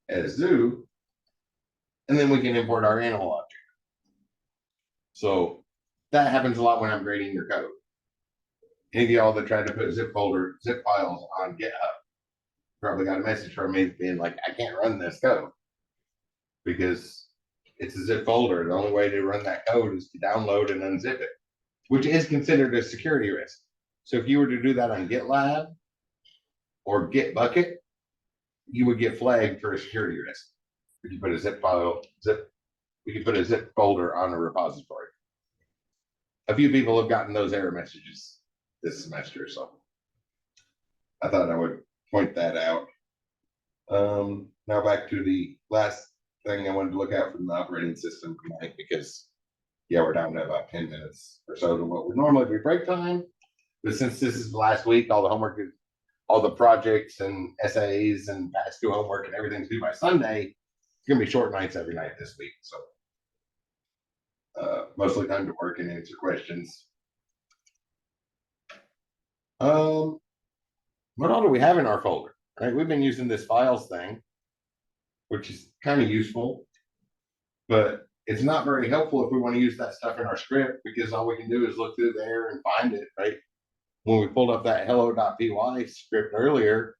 as Zoo. And then we can import our animal object. So that happens a lot when I'm grading your code. Any of y'all that tried to put zip files on GitHub probably got a message from me being like, I can't run this code because it's a zip folder. The only way to run that code is to download and unzip it, which is considered a security risk. So if you were to do that on GitLab or Gitbucket, you would get flagged for a security risk. If you put a zip folder on a repository. A few people have gotten those error messages this semester, so I thought I would point that out. Now back to the last thing I wanted to look at from the operating system tonight, because yeah, we're down to about 10 minutes or so to what would normally be break time. But since this is the last week, all the homework, all the projects and essays and past due homework and everything's due by Sunday, it's gonna be short nights every night this week. So mostly time to work and answer questions. What all do we have in our folder? Right, we've been using this files thing, which is kind of useful, but it's not very helpful if we want to use that stuff in our script, because all we can do is look through there and find it, right? when we pulled up that hello.py script earlier,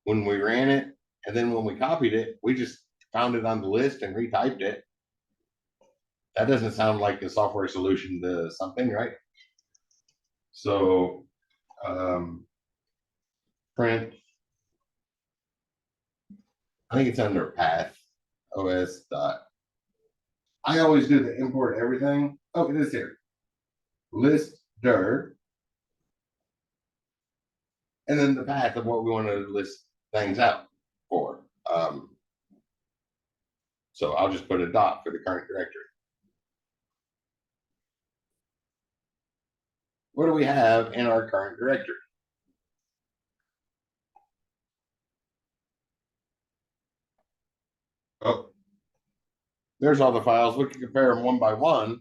when we ran it, and then when we copied it, we just found it on the list and retyped it. That doesn't sound like a software solution to something, right? So, print, I think it's under path, os dot. I always do the import everything. Oh, it is here. List dir, and then the path of what we want to list things out for. So I'll just put a dot for the current directory. What do we have in our current directory? Oh, there's all the files. We can compare them one by one,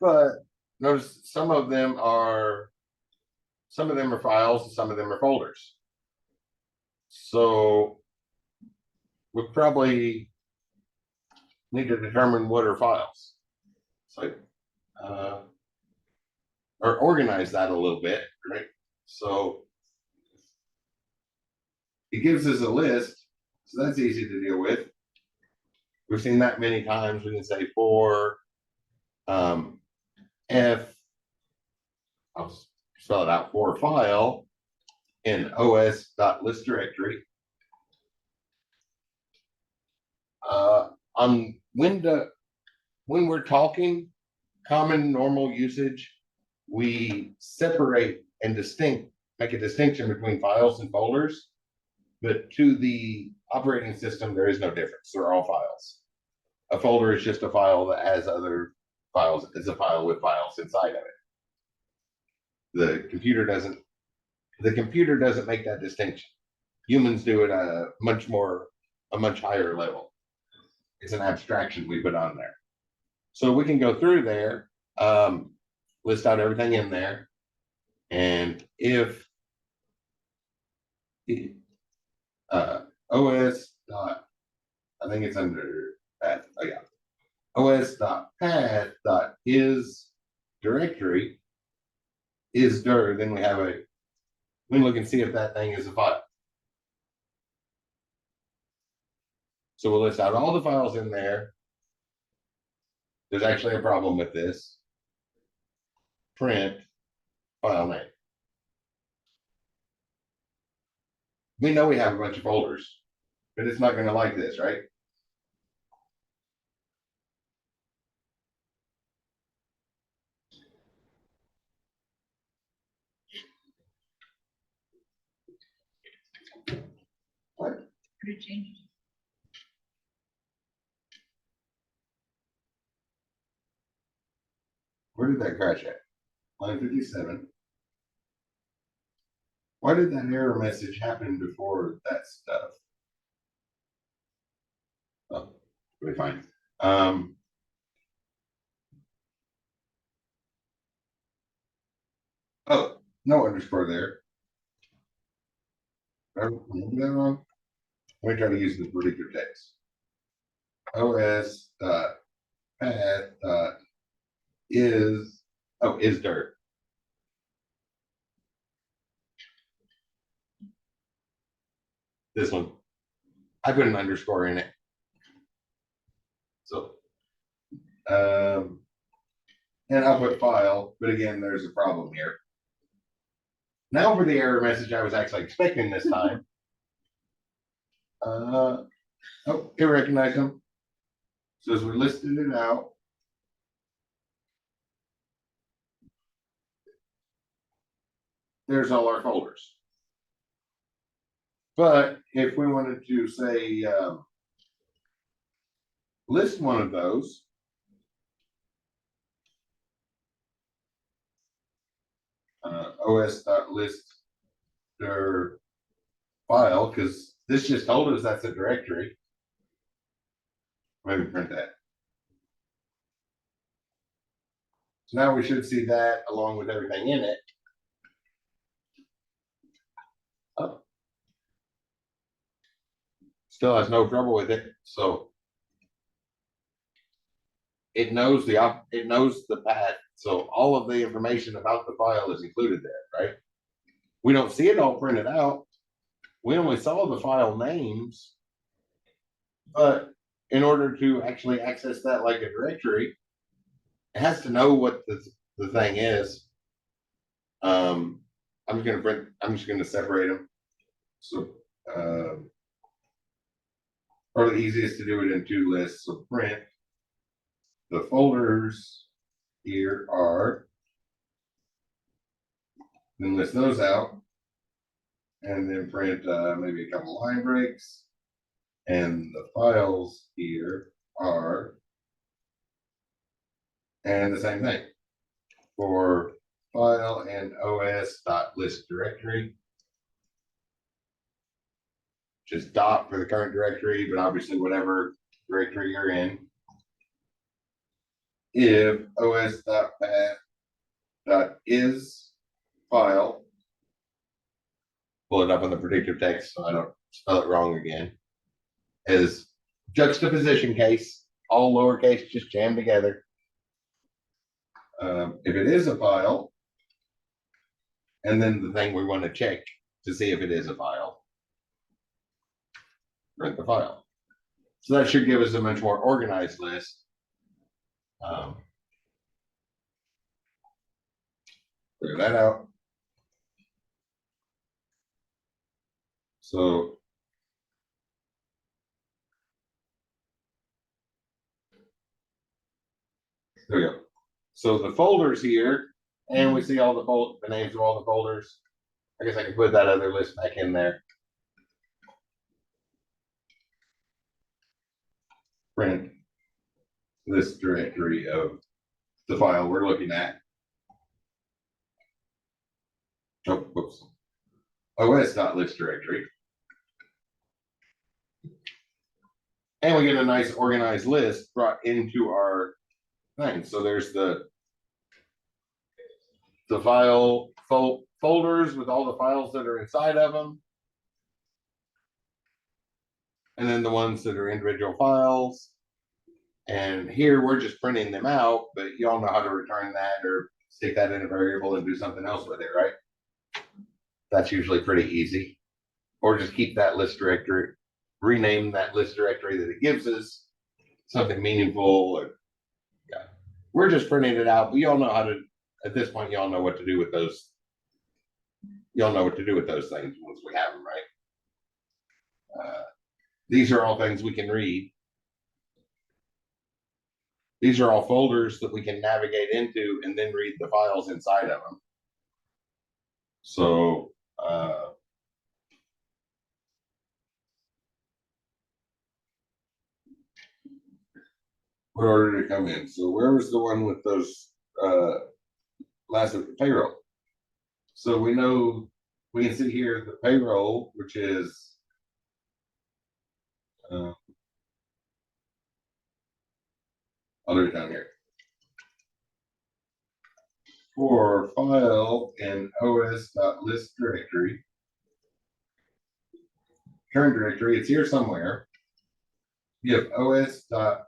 but notice some of them are files and some of them are folders. So we probably need to determine what are files. So or organize that a little bit, right? So it gives us a list, so that's easy to deal with. We've seen that many times. We can say for F, I'll spell it out, for file in os.list directory. On window, when we're talking common normal usage, we separate and make a distinction between files and folders. But to the operating system, there is no difference. They're all files. A folder is just a file that has other files. It's a file with files inside of it. The computer doesn't make that distinction. Humans do it a much higher level. It's an abstraction we put on there. So we can go through there, list out everything in there, and if os dot, I think it's under path. Oh yeah, os.path dot is directory is dir. Then we can look and see if that thing is a file. So we'll list out all the files in there. There's actually a problem with this. Print file name. We know we have a bunch of folders, but it's not going to like this, right? What? Pretty changes. Where did that crash at? Line 57. Why did that error message happen before that stuff? Oh, really fine. Oh, no underscore there. Remember that wrong? Let me try to use the predictor text. os dot path dot is dir. This one. I put an underscore in it. So and I'll put file, but again, there's a problem here. Now for the error message I was actually expecting this time. Oh, it recognized them. So as we listed it out, there's all our folders. But if we wanted to say list one of those, os.list their file, because this just told us that's a directory. Maybe print that. So now we should see that along with everything in it. Oh. Still has no trouble with it. So it knows it knows the path. So all of the information about the file is included there, right? We don't see it all printed out. We only saw the file names, but in order to actually access that like a directory, it has to know what the thing is. I'm just gonna separate them. So probably easiest to do it in 2 lists. So print the folders here are, then list those out, and then print maybe a couple line breaks, and the files here are, and the same thing for file and os.list directory. Just dot for the current directory, but obviously whatever directory you're in. If os.path.is file, pull it up on the predictive text so I don't spell it wrong again, is juxtaposition case, all lowercase, just jammed together. If it is a file, and then the thing we want to check to see if it is a file, print the file. So that should give us a much more organized list. Figure that out. So there we go. So the folders here, and we see all the names of all the folders. I guess I can put that other list back in there. Print this directory of the file we're looking at. Oh, whoops. os.list directory. And we get a nice organized list brought into our thing. So there's the file folders with all the files that are inside of them. And then the ones that are individual files. And here we're just printing them out, but you all know how to return that or stick that in a variable and do something else with it, right? That's usually pretty easy. Or just keep that list directory, rename that list directory that it gives us something meaningful. Or, yeah, we're just printing it out, but you all know how to, at this point, you all know what to do with those. You all know what to do with those things once we have them, right? These are all things we can read. These are all folders that we can navigate into and then read the files inside of them. So, what order to come in? So where was the one with those last of the payroll? So we know we can see here the payroll, which is I'll do it down here. For file and os.list directory, current directory, it's here somewhere. You have os.path.isdir,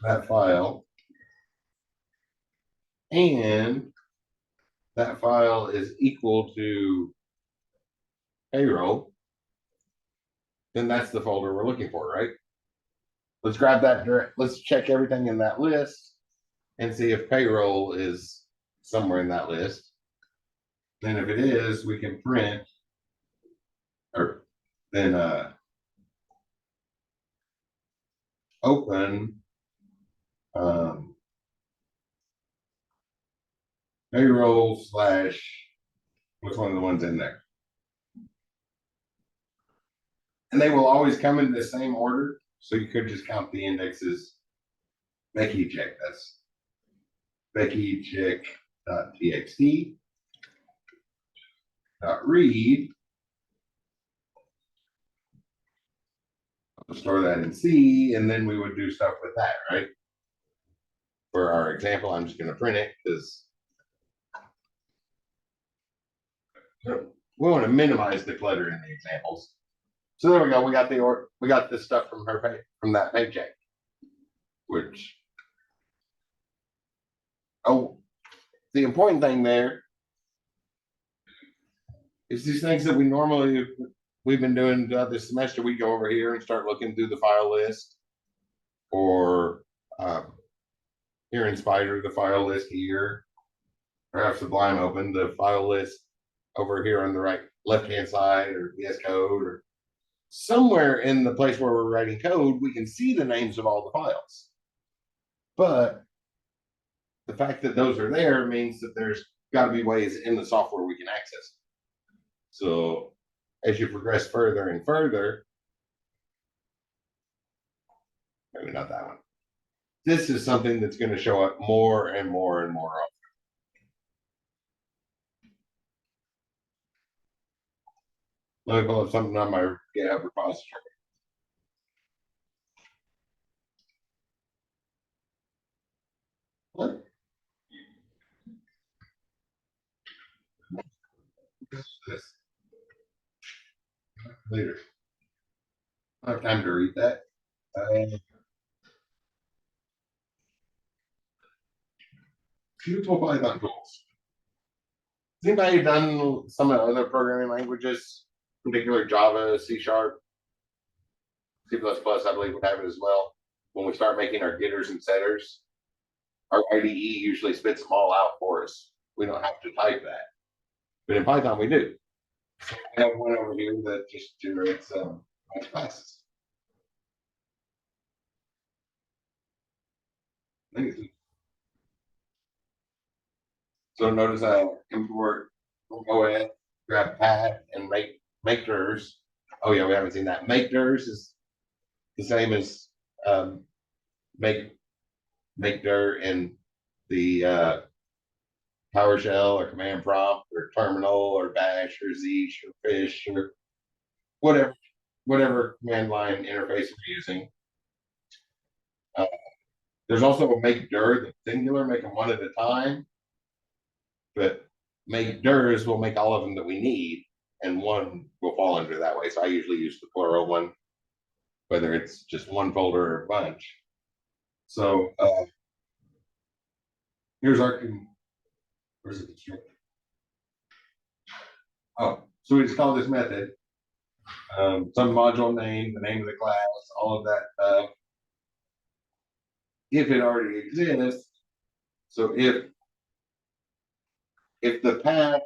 that file, and that file is equal to payroll, then that's the folder we're looking for, right? Let's grab that let's check everything in that list and see if payroll is somewhere in that list. Then if it is, we can print, or then open payroll / what's one of the ones in there. And they will always come in the same order. So you could just count the indexes. Becky check, that's Becky check.txt. .read. I'll store that in C, and then we would do stuff with that, right? For our example, I'm just going to print it because we want to minimize the clutter in the examples. So there we go. We got this stuff from her from that paycheck, which, oh, the important thing there is these things that we've been doing this semester. We go over here and start looking through the file list, or here in Spider, the file list here, or have Sublime open the file list over here on the right left hand side, or VS Code, or somewhere in the place where we're writing code, we can see the names of all the files. But the fact that those are there means that there's got to be ways in the software we can access them. So as you progress further and further, maybe not that one. This is something that's going to show up more and more and more often. Let me pull up something on my GitHub repository. What? This? Later. I don't have time to read that. Beautiful Python tools. Has anybody done some of the other programming languages, particularly Java, C Sharp, C++, I believe would have it as well. When we start making our getters and setters, our IDE usually spits them all out for us. We don't have to type that. But in Python, we do. So I have one over here that just generates classes. So notice I import from OS, grab path, and make ders. Oh yeah, we haven't seen that. Make ders is the same as make dir in the PowerShell or command prompt or terminal or bash or zesh or fish or whatever command line interface we're using. There's also a make dir that's singular, make them one at a time. But make dirs will make all of them that we need, and one will fall under that way. So I usually use the plural one, whether it's just one folder or a bunch. So here's our where's the constructor? Oh, so we just call this method some module name, the name of the class, all of that. If it already exists, so if the path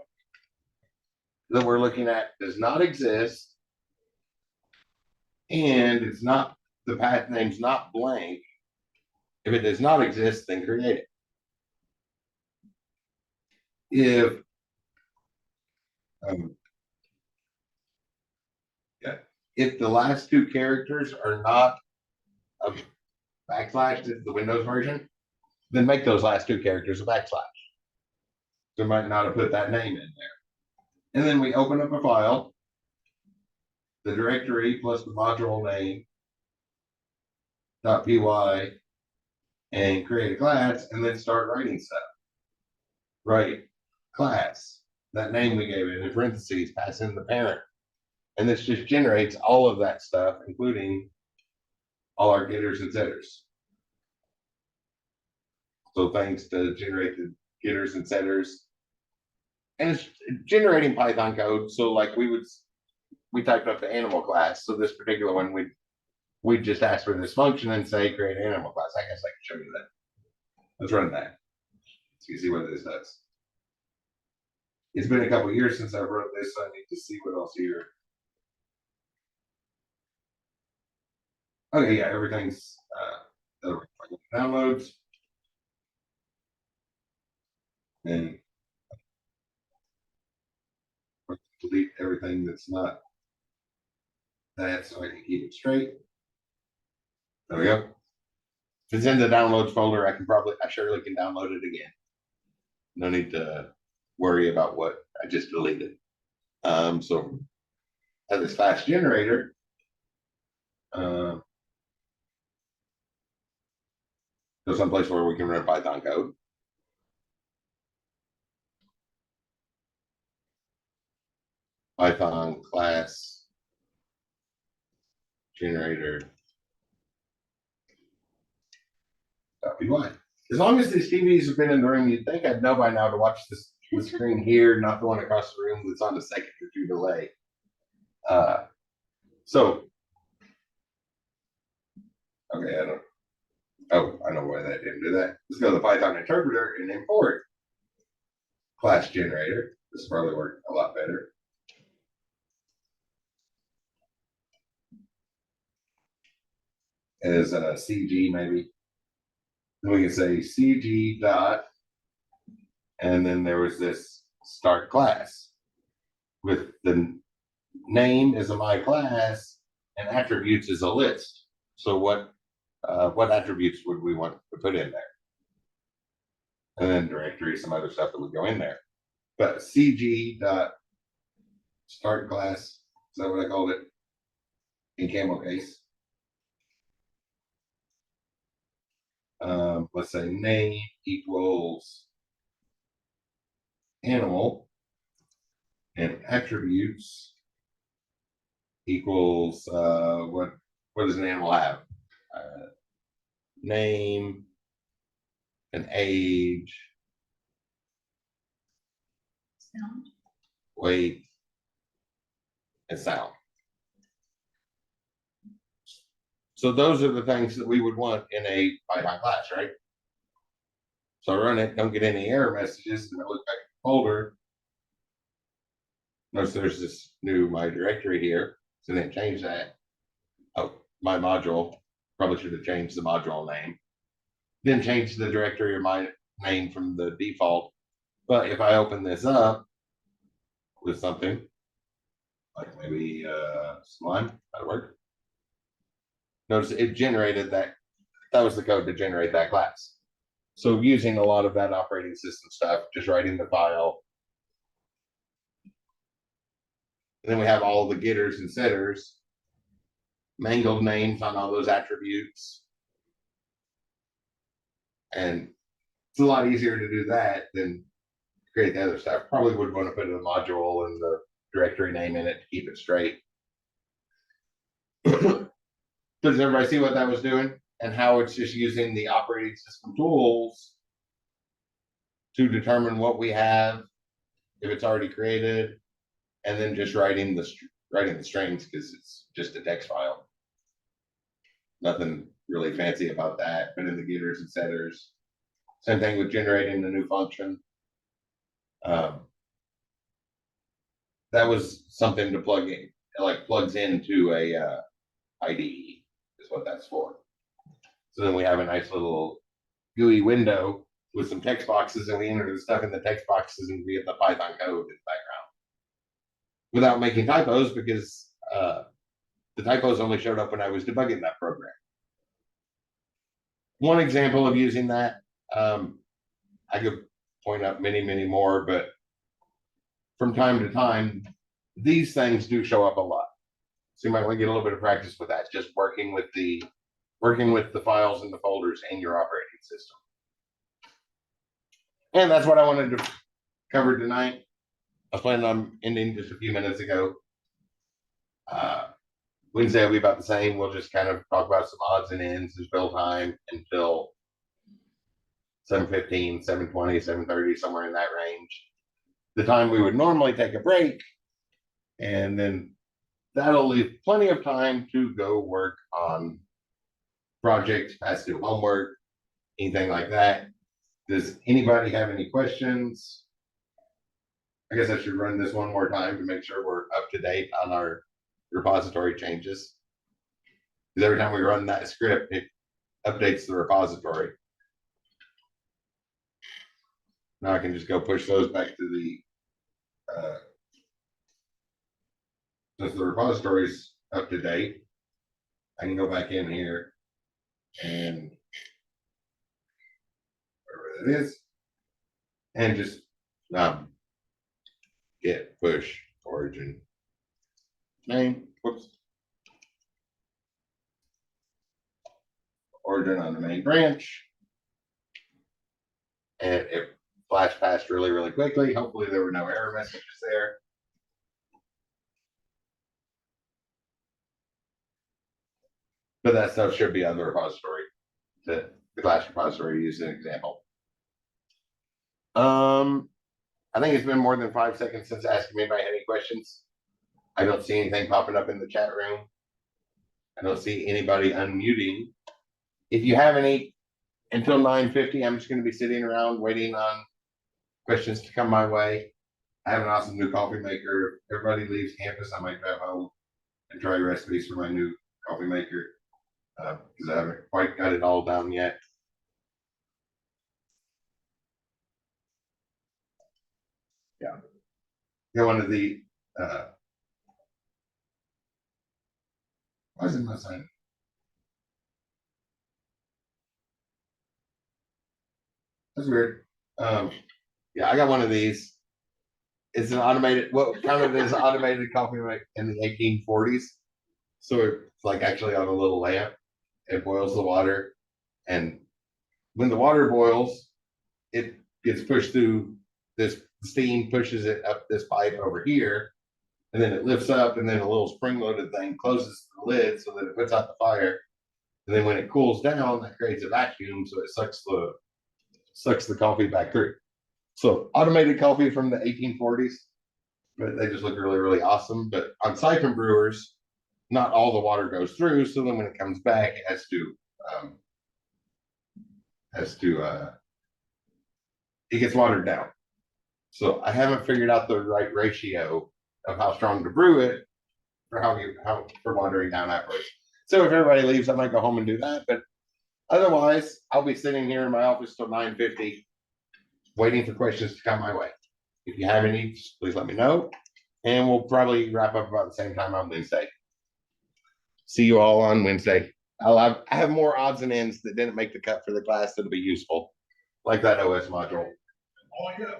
that we're looking at does not exist, and it's not, the path name's not blank, if it does not exist, then create it. If the last two characters are not a backslash, this is the Windows version, then make those last two characters a backslash. They might not have put that name in there. And then we open up a file, the directory plus the module name .py, and create a class, and then start writing stuff. Write class, that name we gave it in parentheses, pass in the parent. And this just generates all of that stuff, including all our getters and setters. So thanks to generate the getters and setters. And it's generating Python code. So like we typed up the animal class. So this particular one, we just ask for this function and say create an animal class. I guess I can show you that. Let's run that. So you see what this does. It's been a couple years since I wrote this, so I need to see what else here. Okay, yeah, everything's downloads. And delete everything that's not that so I can keep it straight. There we go. If it's in the downloads folder, I surely can download it again. No need to worry about what I just deleted. So have this fast generator. Go someplace where we can run Python code. Python class generator. .py. As long as these TVs have been in the room, you'd think I'd know by now to watch the screen here, not the one across the room that's on a second or two delay. So, okay, I know why that didn't do that. Let's go to the Python interpreter and import class generator. This probably worked a lot better. As a CG maybe. Then we can say CG dot, and then there was this start class with the name is a my class and attributes is a list. So what attributes would we want to put in there? And then directory, some other stuff that would go in there. But CG dot start class, is that what I called it? In camel case. Let's say name equals animal and attributes equals what does an animal have? Name and age, Sound. weight, and sound. So those are the things that we would want in a Python class, right? So I run it, don't get any error messages, and I look back at the folder. Notice there's this new my directory here, so then change that. Oh, my module, probably should have changed the module name. Then change the directory or my name from the default. But if I open this up with something, like maybe Sublime, that'll work. Notice it generated that was the code to generate that class. So using a lot of that operating system stuff, just writing the file. And then we have all the getters and setters, mangled names on all those attributes. And it's a lot easier to do that than create the other stuff. Probably would want to put in a module and the directory name in it to keep it straight. Does everybody see what that was doing and how it's just using the operating system tools to determine what we have if it's already created, and then just writing the strings because it's just a text file. Nothing really fancy about that. But in the getters and setters, same thing with generating the new function. That was something to plug in, like plugs into a IDE is what that's for. So then we have a nice little GUI window with some text boxes, and we enter the stuff in the text boxes, and we get the Python code in the background without making typos, because the typos only showed up when I was debugging that program. One example of using that, I could point out many, many more, but from time to time, these things do show up a lot. So you might want to get a little bit of practice with that, just working with the files and the folders in your operating system. And that's what I wanted to cover tonight. I was planning on ending just a few minutes ago. Wednesday will be about the same. We'll just kind of talk about some odds and ends as build time until 7:15, 7:20, 7:30, somewhere in that range. The time we would normally take a break, and then that'll leave plenty of time to go work on projects, pass through homework, anything like that. Does anybody have any questions? I guess I should run this one more time to make sure we're up to date on our repository changes. Because every time we run that script, it updates the repository. Now I can just go push those back to the since the repository's up to date, I can go back in here and wherever that is, and just git push origin name, whoops, origin on the main branch, and it flashed past really, really quickly. Hopefully there were no error messages there. But that stuff should be on the repository, the class repository, use an example. I think it's been more than 5 seconds since asking me if I had any questions. I don't see anything popping up in the chat room. I don't see anybody unmuting. If you have any, until 9:50, I'm just going to be sitting around waiting on questions to come my way. I have an awesome new coffee maker. If everybody leaves campus, I might drive home and try recipes for my new coffee maker because I haven't quite got it all down yet. Yeah. Got one of the why isn't my sign? That's weird. Yeah, I got one of these. It's an automated, what counted as automated coffee maker in the 1840s. So it's like actually on a little lamp. It boils the water, and when the water boils, it gets pushed through this steam, pushes it up this pipe over here, and then it lifts up, and then a little spring-loaded thing closes the lid so that it puts out the fire. And then when it cools down, that creates a vacuum, so it sucks the coffee back through. So automated coffee from the 1840s, but they just look really, really awesome. But on siphon brewers, not all the water goes through. So then when it comes back, it it gets watered down. So I haven't figured out the right ratio of how strong to brew it for how for watering down afterwards. So if everybody leaves, I might go home and do that. But otherwise, I'll be sitting here in my office till 9:50, waiting for questions to come my way. If you have any, please let me know. And we'll probably wrap up about the same time on Wednesday. See you all on Wednesday. I have more odds and ends that didn't make the cut for the class that'll be useful, like that OS module. Oh, yeah.